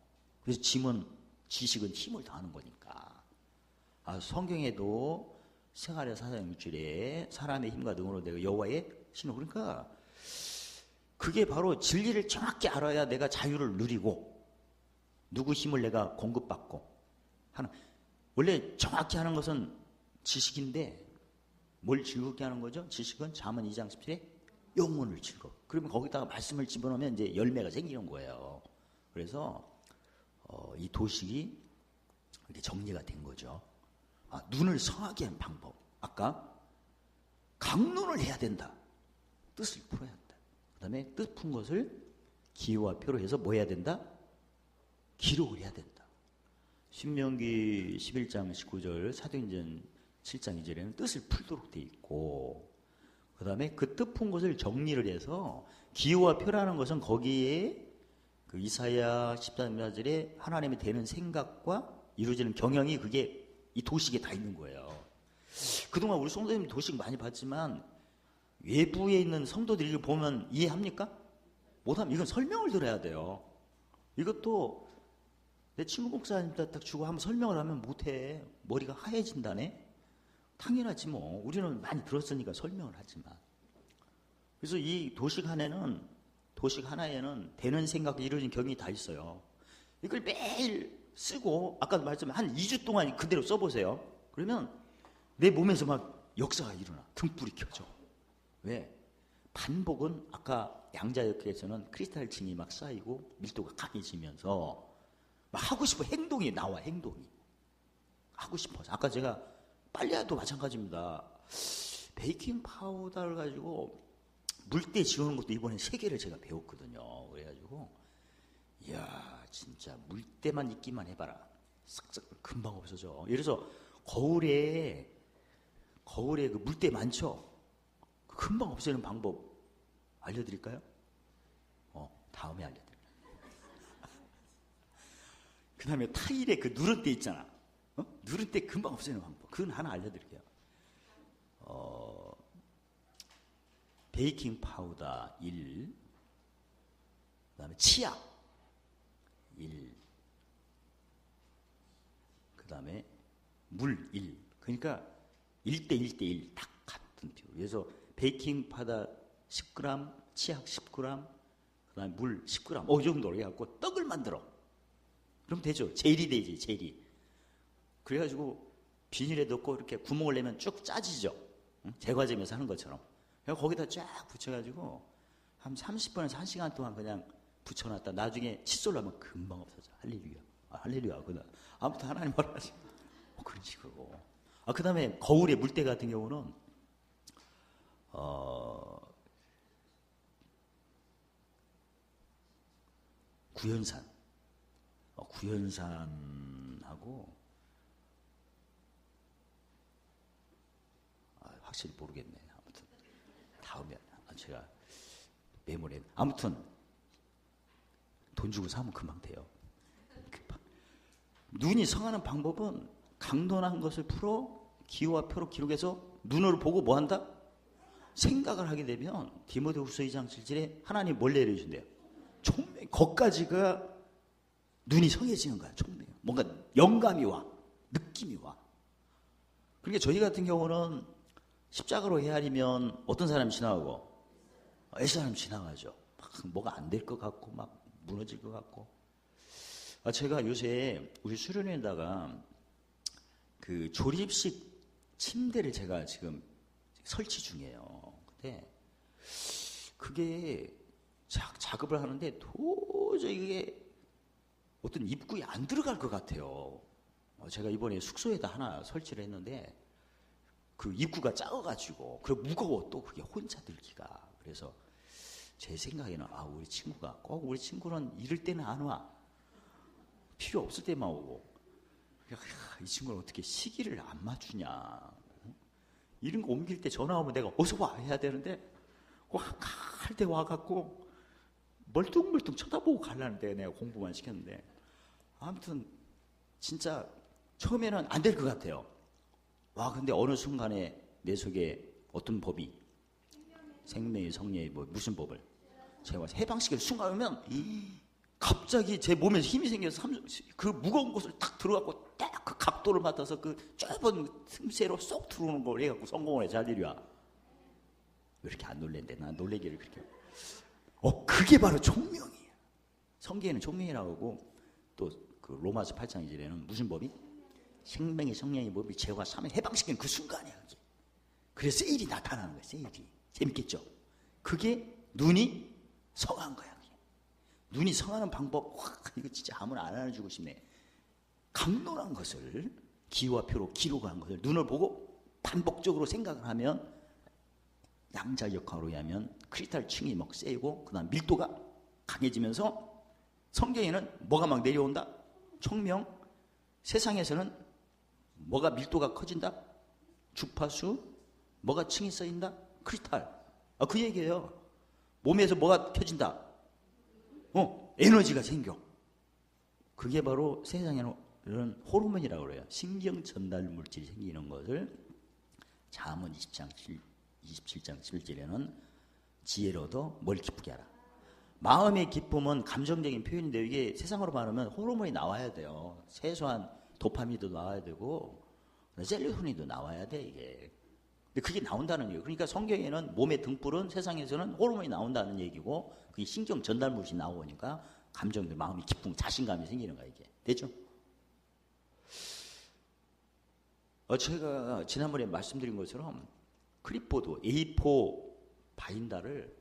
S1: 그래서 지식은 힘을 더하는 거니까. 성경에도 생활의 사상 일주일에 사람의 힘과 능으로 내가 여호와의 신호. 그러니까 그게 바로 진리를 정확히 알아야 내가 자유를 누리고 누구 힘을 내가 공급받고 하는. 원래 정확히 하는 것은 지식인데 뭘 즐겁게 하는 거죠? 지식은 잠언 2장 17에 영혼을 즐거. 그러면 거기다가 말씀을 집어넣으면 이제 열매가 생기는 거예요. 그래서 이 도식이 이렇게 정리가 된 거죠. 눈을 성하게 하는 방법. 아까 강론을 해야 된다. 뜻을 풀어야 한다. 그 다음에 뜻 푼 것을 기호와 표로 해서 뭐 해야 된다? 기록을 해야 된다. 신명기 11장 19절, 사도행전 7장 2절에는 뜻을 풀도록 돼 있고, 그 다음에 그 뜻 푼 것을 정리를 해서 기호와 표라는 것은 거기에 그 이사야 14장 4절에 하나님이 되는 생각과 이루어지는 경영이 그게 이 도식에 다 있는 거예요. 그동안 우리 성도님 도식 많이 봤지만 외부에 있는 성도들이 이걸 보면 이해합니까? 못하면 이건 설명을 들어야 돼요. 이것도 내 친구 목사님한테 딱 주고 한번 설명을 하면 못해. 머리가 하얘진다네. 당연하지 뭐. 우리는 많이 들었으니까 설명을 하지만. 그래서 이 도식 하나에는 되는 생각이 이루어진 경이 다 있어요. 이걸 매일 쓰고 아까도 말했지만 한 2주 동안 그대로 써보세요. 그러면 내 몸에서 막 역사가 일어나. 등불이 켜져. 왜? 반복은 아까 양자역학에서는 크리스탈층이 막 쌓이고 밀도가 강해지면서 막 하고 싶어 행동이 나와. 행동이 하고 싶어서. 아까 제가 빨래도 마찬가지입니다. 베이킹 파우더를 가지고 물때 지우는 것도 이번에 3개를 제가 배웠거든요. 그래가지고 이야 진짜 물때만 있기만 해봐라. 싹싹 금방 없어져. 예를 들어서 거울에 그 물때 많죠? 금방 없애는 방법 알려드릴까요? 다음에 알려드릴게요. 그 다음에 타일에 그 누른때 있잖아. 누른때 금방 없애는 방법. 그건 하나 알려드릴게요. 베이킹 파우더 1, 그 다음에 치약 1, 그 다음에 물 1. 그러니까 1대1대1 딱 같은 비율. 그래서 베이킹 파우더 10g, 치약 10g, 그 다음에 물 10g. 이 정도로 해갖고 떡을 만들어. 그럼 되죠. 젤이 되지, 젤이. 그래가지고 비닐에 넣고 이렇게 구멍을 내면 쭉 짜지죠. 제과점에서 하는 것처럼. 그래서 거기다 쫙 붙여가지고 한 30분에서 1시간 동안 그냥 붙여놨다. 나중에 칫솔로 하면 금방 없어져. 할렐루야. 할렐루야. 아무튼 하나님 말하지. 그런 식으로. 그 다음에 거울에 물때 같은 경우는 구연산하고 확실히 모르겠네. 아무튼 다음에 제가 메모를 아무튼 돈 주고 사면 금방 돼요. 눈이 성하는 방법은 강론한 것을 풀어 기호와 표로 기록해서 눈으로 보고 뭐한다? 생각을 하게 되면 디모데후서 2장 7절에 하나님 뭘 내려주신대요? 총명. 거기까지가 눈이 성해지는 거야. 총명. 뭔가 영감이 와. 느낌이 와. 그러니까 저희 같은 경우는 십자가로 헤아리면 어떤 사람이 지나가고 애사람이 지나가죠. 막 뭐가 안 될 것 같고 막 무너질 것 같고. 제가 요새 우리 수련회에다가 그 조립식 침대를 제가 지금 설치 중이에요. 근데 그게 작업을 하는데 도저히 이게 어떤 입구에 안 들어갈 것 같아요. 제가 이번에 숙소에다 하나 설치를 했는데 그 입구가 작아가지고 그리고 무거워. 또 그게 혼자 들기가. 그래서 제 생각에는 우리 친구가 꼭 우리 친구는 이럴 때는 안 와. 필요 없을 때만 오고. 이 친구는 어떻게 시기를 안 맞추냐. 이런 거 옮길 때 전화 오면 내가 어서 와 해야 되는데 할 때 와갖고 멀뚱멀뚱 쳐다보고 가려는데 내가 공부만 시켰는데 아무튼 진짜 처음에는 안 될 것 같아요. 근데 어느 순간에 내 속에 어떤 법이 생명의 성령의 무슨 법을 제가 해방시킬 순간 오면 갑자기 제 몸에 힘이 생겨서 그 무거운 것을 딱 들어갖고 딱 그 각도를 맡아서 그 좁은 틈새로 쏙 들어오는 걸 해갖고 성공을 해. 잘 이리 와. 왜 이렇게 안 놀랜대? 난 놀래기를 그렇게. 그게 바로 총명이에요. 성경에는 총명이라고 하고 또 그 로마서 8장 2절에는 무슨 법이? 생명의 성령의 법이 죄와 사망을 해방시키는 그 순간이야. 그게. 그래서 세일이 나타나는 거야. 세일이. 재밌겠죠? 그게 눈이 성한 거야. 눈이 성하는 방법, 이거 진짜 아무나 안 알려주고 싶네. 강론한 것을 기호와 표로 기록한 것을 눈을 보고 반복적으로 생각을 하면 양자역학으로 하면 크리스탈층이 막 세고 그 다음 밀도가 강해지면서 성경에는 뭐가 막 내려온다? 총명. 세상에서는 뭐가 밀도가 커진다? 주파수. 뭐가 층이 쌓인다? 크리스탈. 그 얘기예요. 몸에서 뭐가 켜진다? 에너지가 생겨. 그게 바로 세상에는 호르몬이라고 그래요. 신경 전달 물질이 생기는 것을 잠언 27장 7절에는 지혜로도 뭘 기쁘게 하라. 마음의 기쁨은 감정적인 표현인데 이게 세상으로 말하면 호르몬이 나와야 돼요. 최소한 도파민도 나와야 되고 셀로토닌도 나와야 돼 이게. 근데 그게 나온다는 얘기예요. 그러니까 성경에는 몸의 등불은 세상에서는 호르몬이 나온다는 얘기고 그게 신경 전달 물질이 나오니까 감정들, 마음이 기쁨, 자신감이 생기는 거야 이게. 됐죠? 제가 지난번에 말씀드린 것처럼 클립보드 A4 바인더를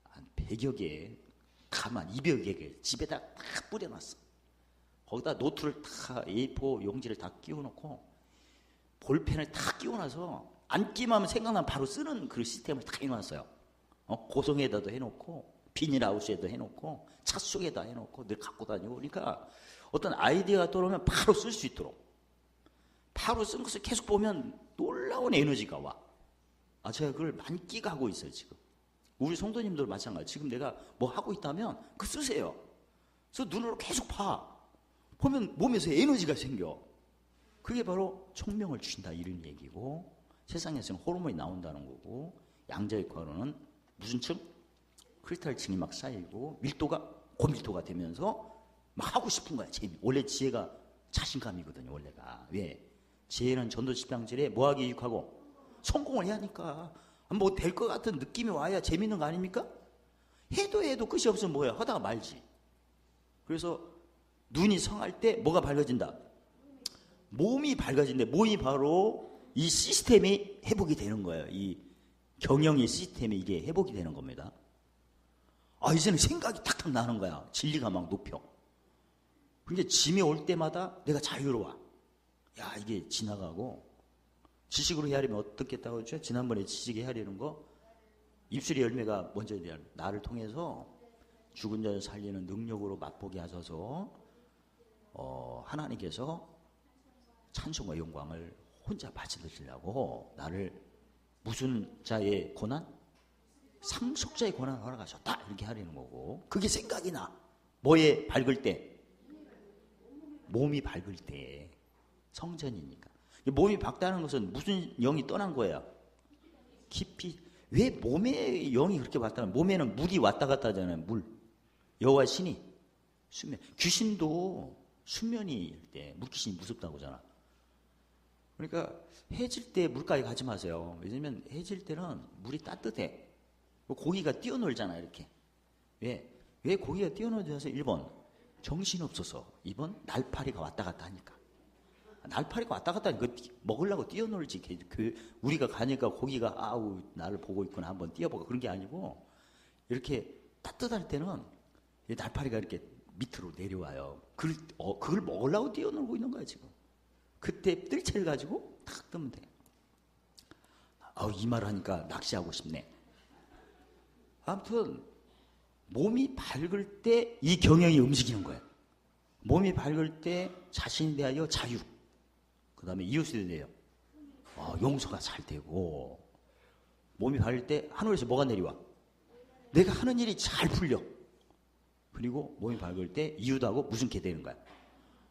S1: 한 100여 개, 가만 200여 개 집에다 딱 뿌려놨어. 거기다 노트를 다 A4 용지를 다 끼워놓고 볼펜을 다 끼워놔서 안 끼면 생각나면 바로 쓰는 그 시스템을 다 해놨어요. 고성에다도 해놓고 비닐하우스에도 해놓고 차 속에다 해놓고 늘 갖고 다니고. 그러니까 어떤 아이디어가 떠오르면 바로 쓸 수 있도록 바로 쓴 것을 계속 보면 놀라운 에너지가 와. 제가 그걸 만끽 하고 있어요 지금. 우리 성도님들 마찬가지. 지금 내가 뭐 하고 있다면 그거 쓰세요. 그래서 눈으로 계속 보면 몸에서 에너지가 생겨. 그게 바로 총명을 주신다 이런 얘기고, 세상에서는 호르몬이 나온다는 거고, 양자역학으로는 무슨 층? 크리스탈층이 막 쌓이고 밀도가 고밀도가 되면서 막 하고 싶은 거야. 원래 지혜가 자신감이거든요. 원래가. 왜? 지혜는 전도집장질에 뭐하기 유익하고 성공을 해야 하니까. 뭐 될 것 같은 느낌이 와야 재밌는 거 아닙니까? 해도 끝이 없으면 뭐야? 하다가 말지. 그래서 눈이 성할 때 뭐가 밝아진다? 몸이 밝아진대. 몸이 바로 이 시스템이 회복이 되는 거예요. 이 경영의 시스템이 이게 회복이 되는 겁니다. 이제는 생각이 탁탁 나는 거야. 진리가 막 높여. 근데 짐이 올 때마다 내가 자유로워. 야, 이게 지나가고. 지식으로 헤아리면 어떻겠다고 했죠? 지난번에 지식이 헤아리는 거, 입술의 열매가 먼저 나를 통해서 죽은 자를 살리는 능력으로 맛보게 하셔서 하나님께서 찬송과 영광을 혼자 받으시려고 나를 무슨 자의 고난? 상속자의 고난을 허락하셨다 이렇게 하려는 거고, 그게 생각이 나. 뭐에 밝을 때? 몸이 밝을 때. 성전이니까. 몸이 밝다는 것은 무슨 영이 떠난 거야? 깊이. 왜 몸에 영이 그렇게 밝다는? 몸에는 물이 왔다 갔다 하잖아요. 물. 여호와 신이 수면. 귀신도 수면일 때 물귀신이 무섭다고 하잖아. 그러니까 해질 때 물가에 가지 마세요. 왜냐면 해질 때는 물이 따뜻해. 고기가 뛰어놀잖아 이렇게. 왜 고기가 뛰어놀어서 1번 정신없어서, 2번 날파리가 왔다 갔다 하니까. 날파리가 왔다 갔다 하니까 먹으려고 뛰어놀지. 우리가 가니까 고기가 아우 나를 보고 있구나 한번 뛰어보고 그런 게 아니고, 이렇게 따뜻할 때는 날파리가 이렇게 밑으로 내려와요. 그걸 먹으려고 뛰어놀고 있는 거야 지금. 그때 뜰채를 가지고 탁 뜨면 돼. 이 말을 하니까 낚시하고 싶네. 아무튼 몸이 밝을 때 이 경영이 움직이는 거예요. 몸이 밝을 때 자신에 대하여 자유, 그 다음에 이웃에 대하여 용서가 잘 되고, 몸이 밝을 때 하늘에서 뭐가 내려와? 내가 하는 일이 잘 풀려. 그리고 몸이 밝을 때 이웃하고 무슨 게 되는 거야?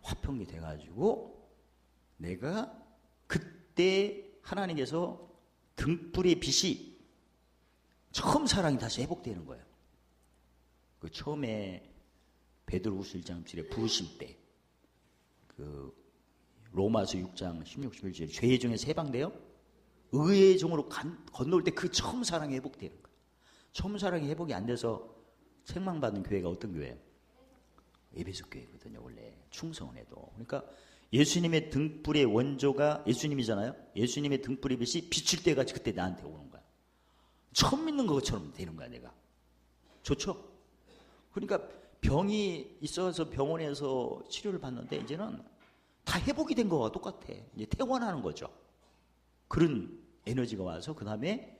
S1: 화평이 돼가지고 내가 그때 하나님께서 등불의 빛이 처음 사랑이 다시 회복되는 거예요. 그 처음에 베드로후서 1장 7에 부으심 때, 그 로마서 6장 16, 17절 죄의 중에서 해방돼요? 의의 종으로 건너올 때 그 처음 사랑이 회복되는 거예요. 처음 사랑이 회복이 안 돼서 책망받는 교회가 어떤 교회예요? 에베소 교회거든요. 원래 충성은에도. 그러니까 예수님의 등불의 원조가 예수님이잖아요. 예수님의 등불의 빛이 비칠 때가 그때 나한테 오는 거야. 처음 믿는 것처럼 되는 거야 내가. 좋죠? 그러니까 병이 있어서 병원에서 치료를 받는데 이제는 다 회복이 된 거와 똑같아. 이제 퇴원하는 거죠. 그런 에너지가 와서 그 다음에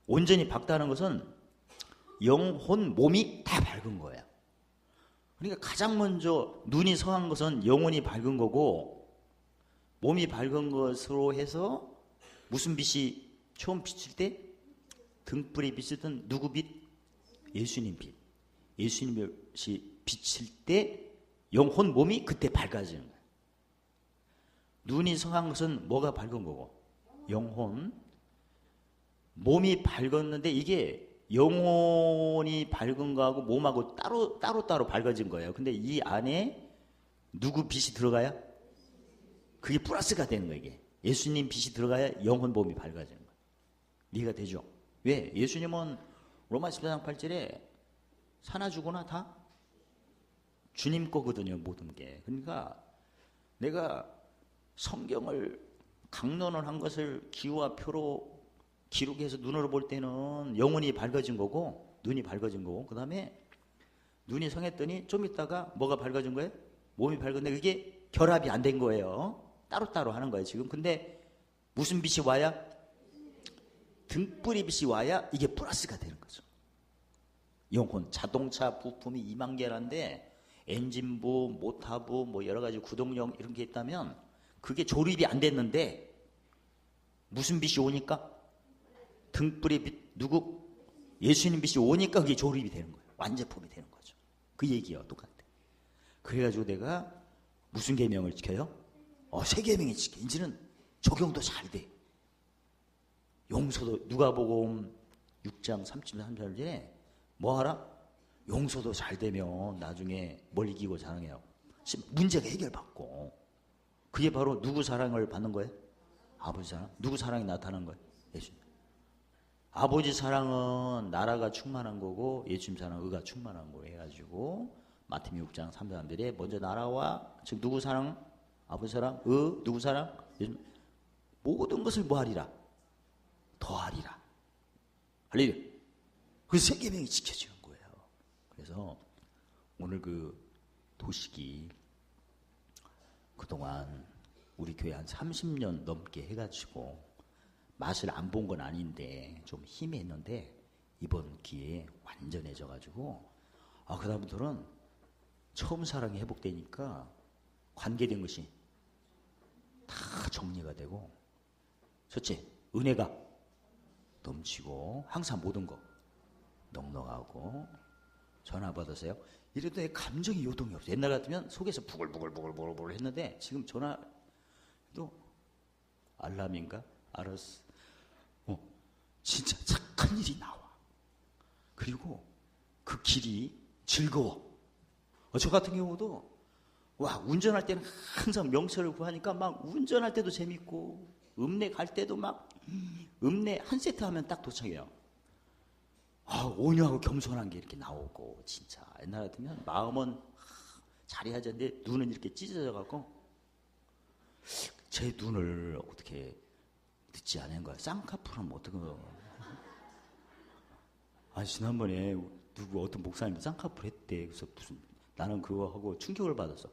S1: 온전히 밝다는 것은 영혼, 몸이 다 밝은 거야. 그러니까 가장 먼저 눈이 성한 것은 영혼이 밝은 거고, 몸이 밝은 것으로 해서 무슨 빛이 처음 비칠 때? 등불이 비치던 누구 빛? 예수님 빛. 예수님 빛이 비칠 때 영혼 몸이 그때 밝아지는 거예요. 눈이 성한 것은 뭐가 밝은 거고? 영혼. 몸이 밝았는데 이게 영혼이 밝은 거하고 몸하고 따로 밝아진 거예요. 근데 이 안에 누구 빛이 들어가야? 그게 플러스가 되는 거예요. 이게 예수님 빛이 들어가야 영혼 몸이 밝아지는 거예요. 이해가 되죠? 왜? 예수님은 로마 14장 8절에 사나 죽으나 다 주님 거거든요. 모든 게. 그러니까 내가 성경을 강론을 한 것을 기호와 표로 기록해서 눈으로 볼 때는 영혼이 밝아진 거고, 눈이 밝아진 거고, 그 다음에 눈이 성했더니 좀 있다가 뭐가 밝아진 거예요? 몸이 밝은데 그게 결합이 안 된 거예요. 따로따로 하는 거예요 지금. 근데 무슨 빛이 와야? 등불이 빛이 와야 이게 플러스가 되는 거죠. 영혼, 자동차 부품이 2만 개란데 엔진부, 모터부, 뭐 여러 가지 구동용 이런 게 있다면 그게 조립이 안 됐는데 무슨 빛이 오니까? 등불의 빛, 누구? 예수님 빛이 오니까 그게 조립이 되는 거예요. 완제품이 되는 거죠. 그 얘기예요. 똑같아. 그래가지고 내가 무슨 계명을 지켜요? 새 계명이 지켜. 이제는 적용도 잘 돼. 용서도, 누가복음 6장 33절에 뭐 하라? 용서도 잘 되면 나중에 뭘 이기고 자랑해요. 문제가 해결받고. 그게 바로 누구 사랑을 받는 거예요? 아버지 사랑. 누구 사랑이 나타나는 거예요? 예수님. 아버지 사랑은 나라가 충만한 거고 예수님 사랑은 의가 충만한 거 해가지고 마태복음 6장 33절에 먼저 나라와 즉 누구 사랑? 아버지 사랑, 누구 사랑? 예수님. 모든 것을 뭐 하리라? 더하리라. 할렐루야. 그 세 계명이 지켜지는 거예요. 그래서 오늘 그 도식이 그동안 우리 교회 한 30년 넘게 해가지고 맛을 안 본 건 아닌데 좀 힘이 있는데 이번 기회에 완전해져가지고 그다음부터는 처음 사랑이 회복되니까 관계된 것이 다 정리가 되고 첫째 은혜가 넘치고 항상 모든 거 넉넉하고 전화 받으세요. 이래도 내 감정이 요동이 없어요. 옛날 같으면 속에서 부글부글 했는데 지금 전화도 알람인가? 알았어. 진짜 착한 일이 나와. 그리고 그 길이 즐거워. 저 같은 경우도 운전할 때는 항상 명철을 구하니까 막 운전할 때도 재밌고 읍내 갈 때도 막 읍내 한 세트 하면 딱 도착해요. 온유하고 겸손한 게 이렇게 나오고 진짜 옛날 같으면 마음은 잘해야지는데 눈은 이렇게 찢어져 갖고 제 눈을 어떻게 듣지 않은 거야. 쌍꺼풀은 어떻게 지난번에 어떤 목사님이 쌍꺼풀 했대. 그래서 나는 그거 하고 충격을 받았어.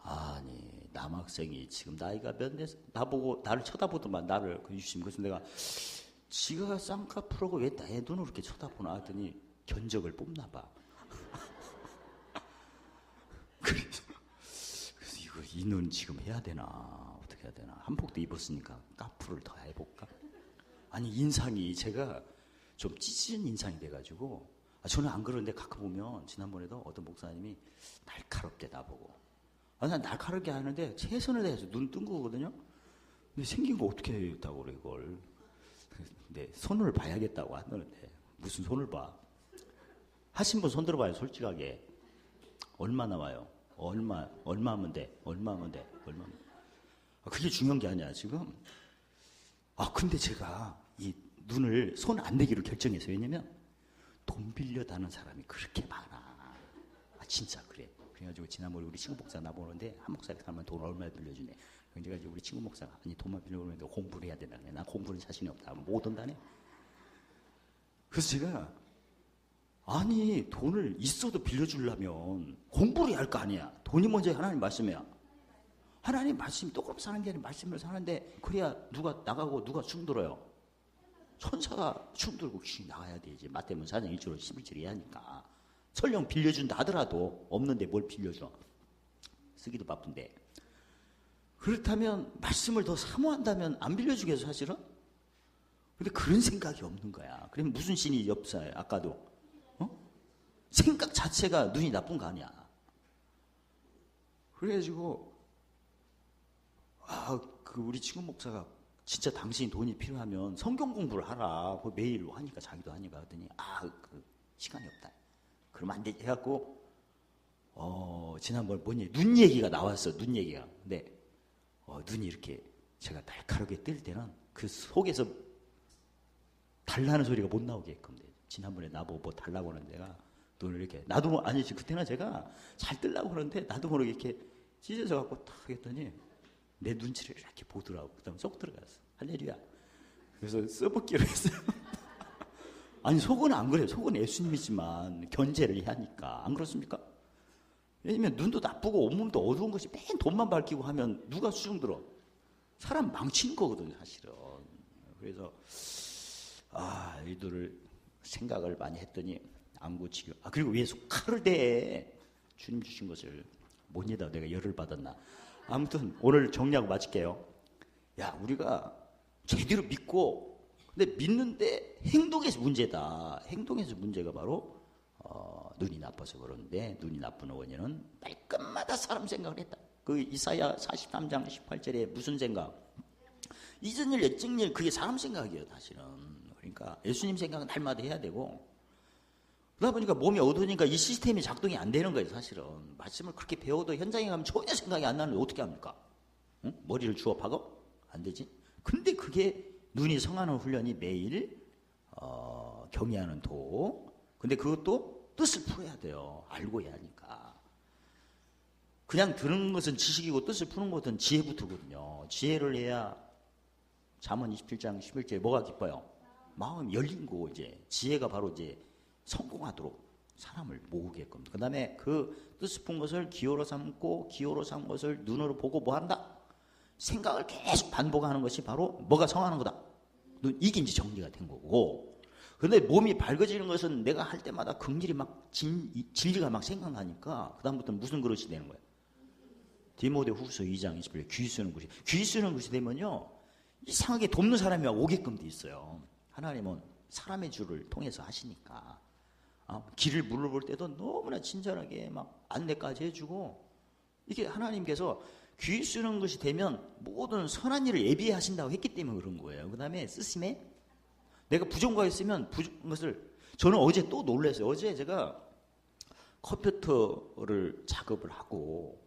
S1: 아니 남학생이 지금 나이가 몇 년 나보고 나를 쳐다보더만 나를 유심. 그래서 내가 지가 쌍꺼풀하고 왜 나의 눈을 그렇게 쳐다보나 했더니 견적을 뽑나 봐. 그래서 이거 이 눈 지금 해야 되나 어떻게 해야 되나. 한복도 입었으니까 까풀을 더 해볼까. 아니 인상이 제가 좀 찢은 인상이 돼가지고 저는 안 그러는데 가끔 보면 지난번에도 어떤 목사님이 날카롭게 나보고 난 날카롭게 하는데 최선을 다해서 눈 뜬 거거든요. 근데 생긴 거 어떻게 했다고 그래 이걸. 근데 손을 봐야겠다고 하는데 무슨 손을 봐. 하신 분 손 들어봐요. 솔직하게. 얼마 나와요? 얼마면 돼? 얼마면 돼? 그게 중요한 게 아니야 지금. 근데 제가 이 눈을 손 안 대기로 결정했어요. 왜냐면 돈 빌려 다는 사람이 그렇게 많아. 진짜 그래. 그래가지고 지난번에 우리 친구 목사 나보는데 한 목사가 사면 돈 얼마 빌려주네. 그래가지고 우리 친구 목사가 돈만 빌려오는데 공부를 해야 된다네. 난 공부는 자신이 없다. 못 온다네. 그래서 제가 돈을 있어도 빌려주려면 공부를 해야 할 거 아니야. 돈이 먼저 하나님 말씀이야. 하나님 말씀이 똑같이 사는 게 아니라 말씀을 사는데 그래야 누가 나가고 누가 춤들어요. 천사가 춤들고 귀신이 나가야 되지. 마태복음 4장 1절 11절에 해야 하니까. 설령 빌려준다 하더라도 없는데 뭘 빌려줘. 쓰기도 바쁜데. 그렇다면 말씀을 더 사모한다면 안 빌려주겠어 사실은? 근데 그런 생각이 없는 거야. 그러면 무슨 신이 엽사해 아까도. 생각 자체가 눈이 나쁜 거 아니야. 그래가지고 그 우리 친구 목사가 진짜 당신이 돈이 필요하면 성경 공부를 하라. 그 매일 하니까 자기도 하니까 하더니 그 시간이 없다. 그러면 안 되지 해갖고 지난번 뭐니 눈 얘기가 나왔어. 눈 얘기가. 근데 눈이 이렇게 제가 날카롭게 뜰 때는 그 속에서 달라는 소리가 못 나오게끔 돼. 지난번에 나보고 뭐 달라고 하는 데가 눈을 이렇게 나도 아니지 그때는 제가 잘 뜨려고 그러는데 나도 모르게 이렇게 찢어져 갖고 탁 했더니 내 눈치를 이렇게 보더라고. 그다음 쏙 들어갔어. 할렐루야. 그래서 써먹기로 했어요. 아니 속은 안 그래요. 속은 예수님이지만 견제를 하니까 안 그렇습니까? 왜냐면 눈도 나쁘고 온몸도 어두운 것이 맨 돈만 밝히고 하면 누가 수중 들어? 사람 망치는 거거든요, 사실은. 그래서 이들을 생각을 많이 했더니 안 고치고 그리고 왜 칼을 대? 주님 주신 것을 못 여다 내가 열을 받았나? 아무튼 오늘 정리하고 마칠게요. 우리가 제대로 믿고 근데 믿는데 행동에서 문제다. 행동에서 문제가 바로 눈이 나빠서 그러는데 눈이 나쁜 원인은 말끝마다 사람 생각을 했다. 그 이사야 43장 18절에 무슨 생각? 이전 일 옛적 일 그게 사람 생각이에요 사실은. 그러니까 예수님 생각은 날마다 해야 되고 그러다 보니까 몸이 어두우니까 이 시스템이 작동이 안 되는 거예요 사실은. 말씀을 그렇게 배워도 현장에 가면 전혀 생각이 안 나는데 어떻게 합니까? 응? 머리를 주워 박어? 안 되지. 근데 그게 눈이 성하는 훈련이 매일 경외하는 도. 근데 그것도 뜻을 풀어야 돼요. 알고 해야 하니까. 그냥 들은 것은 지식이고 뜻을 푸는 것은 지혜부터거든요. 지혜를 해야 잠언 27장 11절에 뭐가 기뻐요? 마음이 열린 거 이제 지혜가 바로 이제 성공하도록 사람을 모으게끔. 그 다음에 그 뜻을 푼 것을 기호로 삼고 기호로 삼은 것을 눈으로 보고 뭐 한다? 생각을 계속 반복하는 것이 바로 뭐가 성하는 거다. 이게 이제 정리가 된 거고. 근데 몸이 밝아지는 것은 내가 할 때마다 긍휼이 막 진리가 막 생각나니까 그 다음부터는 무슨 그릇이 되는 거야? 디모데후서 2장 21절 귀 쓰는 것이. 귀 쓰는 것이 되면요 이상하게 돕는 사람이 막 오게끔 돼 있어요. 하나님은 사람의 줄을 통해서 하시니까 길을 물어볼 때도 너무나 친절하게 막 안내까지 해주고 이게 하나님께서 귀 쓰는 것이 되면 모든 선한 일을 예비하신다고 했기 때문에 그런 거예요. 그 다음에 쓰심에 내가 부정과 있으면 것을 저는 어제 또 놀랐어요. 어제 제가 컴퓨터를 작업을 하고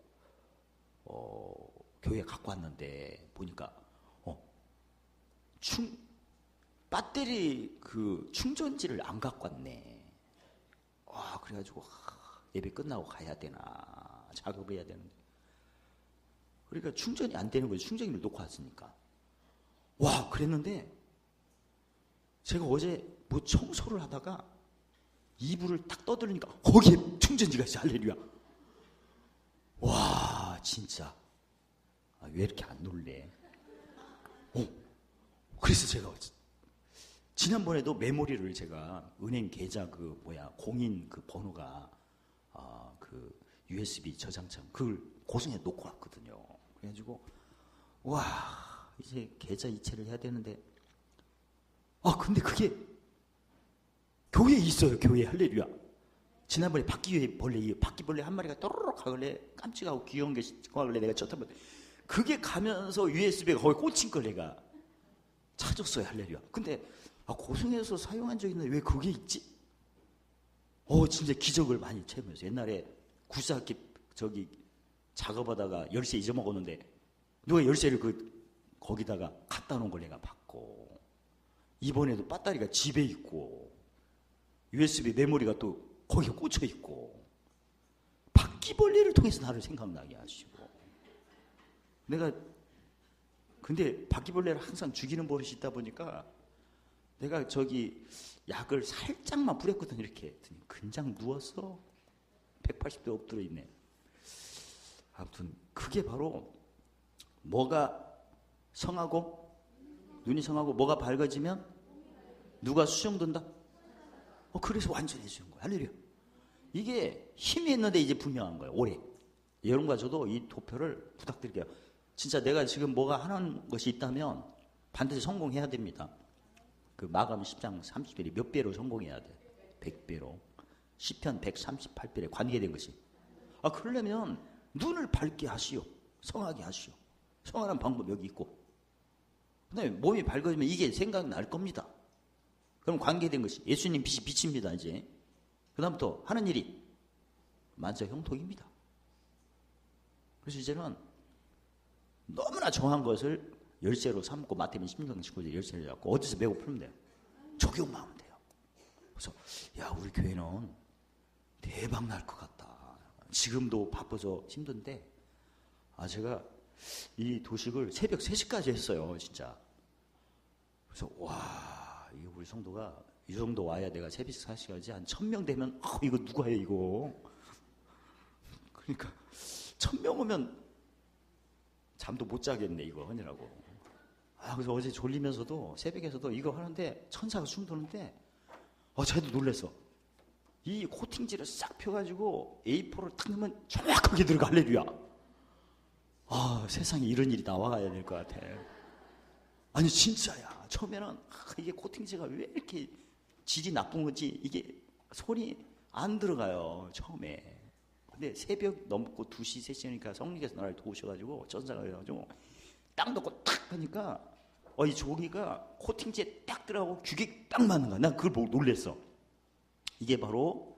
S1: 교회에 갖고 왔는데 보니까 배터리 그 충전지를 안 갖고 왔네. 그래가지고 예배 끝나고 가야 되나 작업을 해야 되는데 그러니까 충전이 안 되는 거예요. 충전기를 놓고 왔으니까. 그랬는데 제가 어제 뭐 청소를 하다가 이불을 딱 떠들으니까 거기에 충전지가 있어. 할렐루야. 진짜 왜 이렇게 안 놀래? 그래서 제가 지난번에도 메모리를 제가 은행 계좌 공인 그 번호가 그 USB 저장창 그걸 고성에 놓고 왔거든요. 그래가지고 이제 계좌 이체를 해야 되는데 근데 그게 교회에 있어요. 교회에. 할렐루야. 지난번에 바퀴벌레 한 마리가 또르륵 가길래 깜찍하고 귀여운 게 가길래 내가 쳤다면 그게 가면서 USB가 거기 꽂힌 걸 내가 찾았어요. 할렐루야. 근데 고성에서 사용한 적이 있는데 왜 그게 있지? 진짜 기적을 많이 체험했어요. 옛날에 구사학기 작업하다가 열쇠 잊어먹었는데 누가 열쇠를 거기다가 갖다 놓은 걸 내가 봤고 이번에도 배터리가 집에 있고 USB 메모리가 또 거기에 꽂혀 있고 바퀴벌레를 통해서 나를 생각나게 하시고 근데 바퀴벌레를 항상 죽이는 버릇이 있다 보니까 내가 약을 살짝만 뿌렸거든요. 이렇게 그냥 누웠어. 180도 엎드려 있네. 아무튼 그게 바로 뭐가 성하고 눈이 성하고 뭐가 밝아지면 누가 수정된다? 그래서 완전히 해주는 거야. 할렐루야. 이게 힘이 있는데 이제 분명한 거예요. 올해. 여러분과 저도 이 도표를 부탁드릴게요. 진짜 내가 지금 뭐가 하는 것이 있다면 반드시 성공해야 됩니다. 그 마감 10장 30절이 몇 배로 성공해야 돼? 100배로. 시편 138편에 관계된 것이. 그러려면 눈을 밝게 하시오. 성하게 하시오. 성하는 방법 여기 있고. 그 다음에 몸이 밝아지면 이게 생각날 겁니다. 그럼 관계된 것이 예수님 빛이 빛입니다. 이제 그 다음부터 하는 일이 만사 형통입니다. 그래서 이제는 너무나 정한 것을 열쇠로 삼고 마태복음 16장 19절 열쇠를 잡고 어디서 메고 풀면 돼요? 적용만 하면 돼요. 그래서 야, 우리 교회는 대박 날 것 같다. 지금도 바빠서 힘든데 제가 이 도식을 새벽 3시까지 했어요. 진짜. 그래서 와, 이거 우리 성도가 이 정도 와야 내가 새벽 4시까지 한 1000명 되면 이거 누가 해 이거. 그러니까 1000명 오면 잠도 못 자겠네 이거 하느라고. 그래서 어제 졸리면서도 새벽에서도 이거 하는데 천사가 숨도는데 쟤도 놀랬어. 이 코팅지를 싹 펴가지고 A4를 탁 넣으면 정확하게 들어가. 할렐루야. 세상에 이런 일이 나와야 될 것 같아. 아니 진짜야. 처음에는 이게 코팅지가 왜 이렇게 질이 나쁜 건지 이게 손이 안 들어가요 처음에. 근데 새벽 넘고 2시 3시니까 성령께서 나를 도우셔가지고 천사가 해가지고 딱 넣고 탁 하니까 이 종이가 코팅지에 딱 들어가고 귀에 딱 맞는 거야. 난 그걸 보고 놀랬어. 이게 바로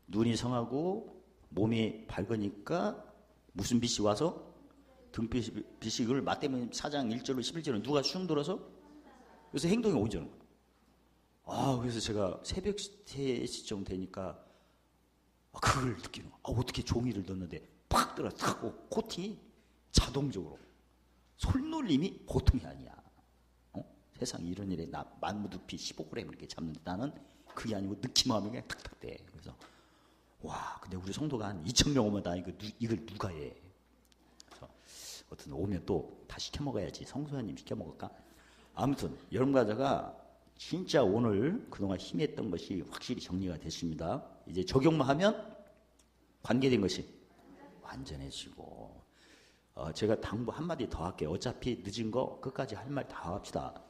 S1: 눈이 성하고 몸이 밝으니까 무슨 빛이 와서 등빛이 이걸 마태복음 4장 1절로 11절은 누가 슝 들어서 그래서 행동이 오죠. 그래서 제가 새벽 3시쯤 되니까 그걸 느끼는 거야. 어떻게 종이를 넣었는데 팍 들어 타고 코팅이 자동적으로. 솔놀림이 보통이 아니야. 세상에 이런 일에 나 만무두피 15g 이렇게 잡는데 나는 그게 아니고 느낌만 하면 그냥 탁탁 돼. 그래서 근데 우리 성도가 한 2000명 오면 나 이걸 누가 해. 그래서 어떤 오면 또 다 시켜 먹어야지. 성소연님 시켜 먹을까? 아무튼 여러분과 제가 진짜 오늘 그동안 힘했던 것이 확실히 정리가 됐습니다. 이제 적용만 하면 관계된 것이 완전해지고. 제가 당부 한마디 더 할게요. 어차피 늦은 거 끝까지 할 말 다 합시다.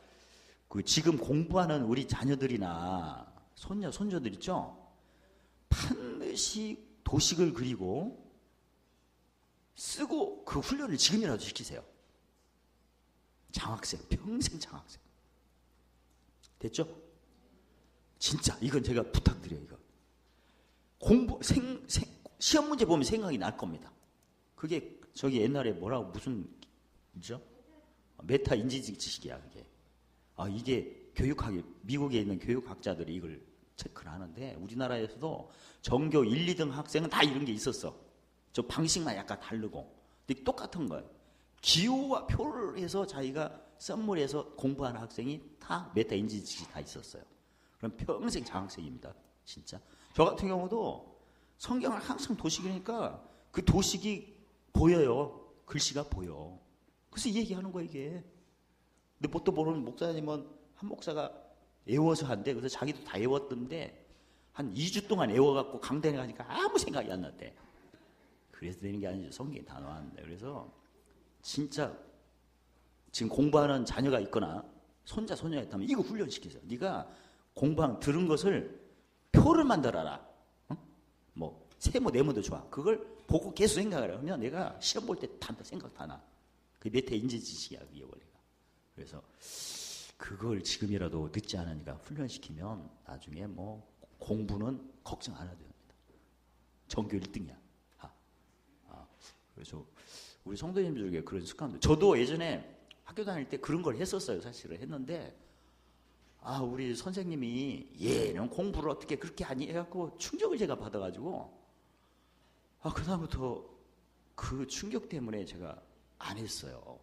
S1: 지금 공부하는 우리 자녀들이나 손녀들 있죠? 반드시 도식을 그리고 쓰고 그 훈련을 지금이라도 시키세요. 장학생, 평생 장학생. 됐죠? 진짜 이건 제가 부탁드려요. 이거 공부 시험 문제 보면 생각이 날 겁니다. 그게 저기 옛날에 뭐라고 무슨 뭐죠? 메타 인지적 지식이야 그게. 이게 미국에 있는 교육학자들이 이걸 체크를 하는데 우리나라에서도 전교 1, 2등 학생은 다 이런 게 있었어. 저 방식만 약간 다르고. 근데 똑같은 거예요. 기호와 표를 해서 자기가 썸물에서 공부하는 학생이 다 메타 인지적 지식이 다 있었어요. 그럼 평생 장학생입니다. 진짜. 저 같은 경우도 성경을 항상 도식이니까 그 도식이 보여요. 글씨가 보여. 그래서 얘기하는 거야 이게. 근데 뭣도 모르는 목사님은 한 목사가 애워서 한대. 그래서 자기도 다 애웠던데 한 2주 동안 애워갖고 강단에 가니까 아무 생각이 안 났대. 그래서 되는 게 아니죠. 성경에 다 나왔는데. 그래서 진짜 지금 공부하는 자녀가 있거나 손자 손녀가 있다면 이거 훈련시키세요. 네가 들은 것을 표를 만들어라. 뭐 세모 네모도 좋아. 그걸 보고 계속 생각을 하면 내가 시험 볼 때 다 생각 다 나. 그 메타 인지 지식이야 그게 원리가. 그래서 그걸 지금이라도 늦지 않으니까 훈련시키면 나중에 뭐 공부는 걱정 안 해도 됩니다. 전교 1등이야. 그래서 우리 성도님들 중에 그런 습관도. 저도 예전에 학교 다닐 때 그런 걸 했었어요. 사실은 했는데 우리 선생님이 얘는 공부를 어떻게 그렇게 하니 해갖고 충격을 제가 받아가지고 그 다음부터 그 충격 때문에 제가 안 했어요.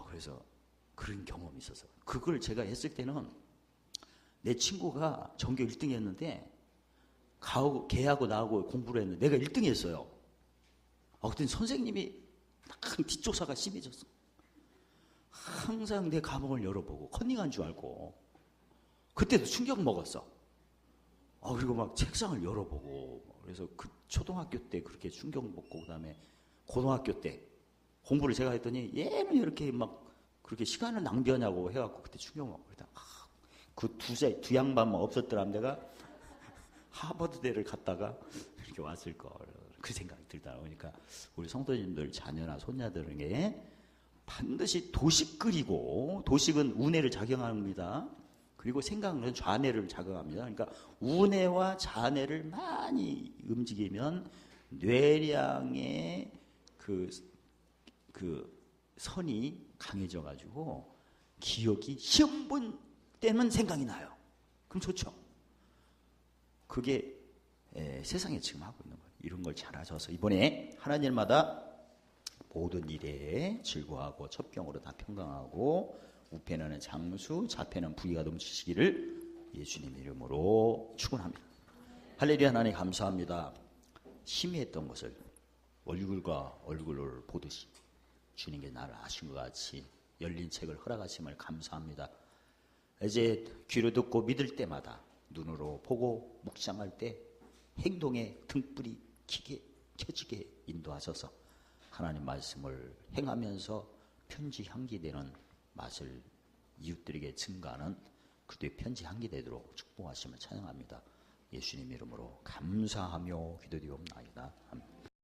S1: 그래서 그런 경험이 있어서 그걸 제가 했을 때는 내 친구가 전교 1등이었는데 걔하고 나하고 공부를 했는데 내가 1등이었어요. 그때 선생님이 뒷조사가 심해졌어. 항상 내 가방을 열어보고 컨닝한 줄 알고 그때도 충격 먹었어. 그리고 막 책상을 열어보고. 그래서 그 초등학교 때 그렇게 충격 먹고 그다음에 고등학교 때 공부를 제가 했더니 얘는 이렇게 막 그렇게 시간을 낭비하냐고 해갖고 그때 충격 먹고. 그 두 양반만 없었더라면 내가 하버드대를 갔다가 이렇게 왔을 걸. 그 생각이 들다 보니까 우리 성도님들 자녀나 손자들에게 반드시 도식 끓이고, 도식은 우뇌를 작용합니다. 그리고 생각은 좌뇌를 작용합니다. 그러니까 우뇌와 좌뇌를 많이 움직이면 뇌량의 그 선이 강해져 가지고 기억이 시험 본 때는 생각이 나요. 그럼 좋죠. 그게 세상에 지금 하고 있는 거예요. 이런 걸 잘 하셔서 이번에 하나님마다 모든 일에 즐거워하고 첩경으로 다 평강하고 우패는 장수, 자패는 부귀가 넘치시기를 예수님 이름으로 축원합니다. 할렐루야. 하나님 감사합니다. 희미했던 것을 얼굴과 얼굴을 보듯이 주님께 나를 아신 것 같이 열린 책을 허락하심을 감사합니다. 이제 귀로 듣고 믿을 때마다 눈으로 보고 묵상할 때 행동에 등불이 켜지게 인도하셔서 하나님 말씀을 행하면서 편지 향기 되는 맛을 이웃들에게 증가하는 그들의 편지 향기 되도록 축복하심을 찬양합니다. 예수님 이름으로 감사하며 기도드리옵나이다. 아멘.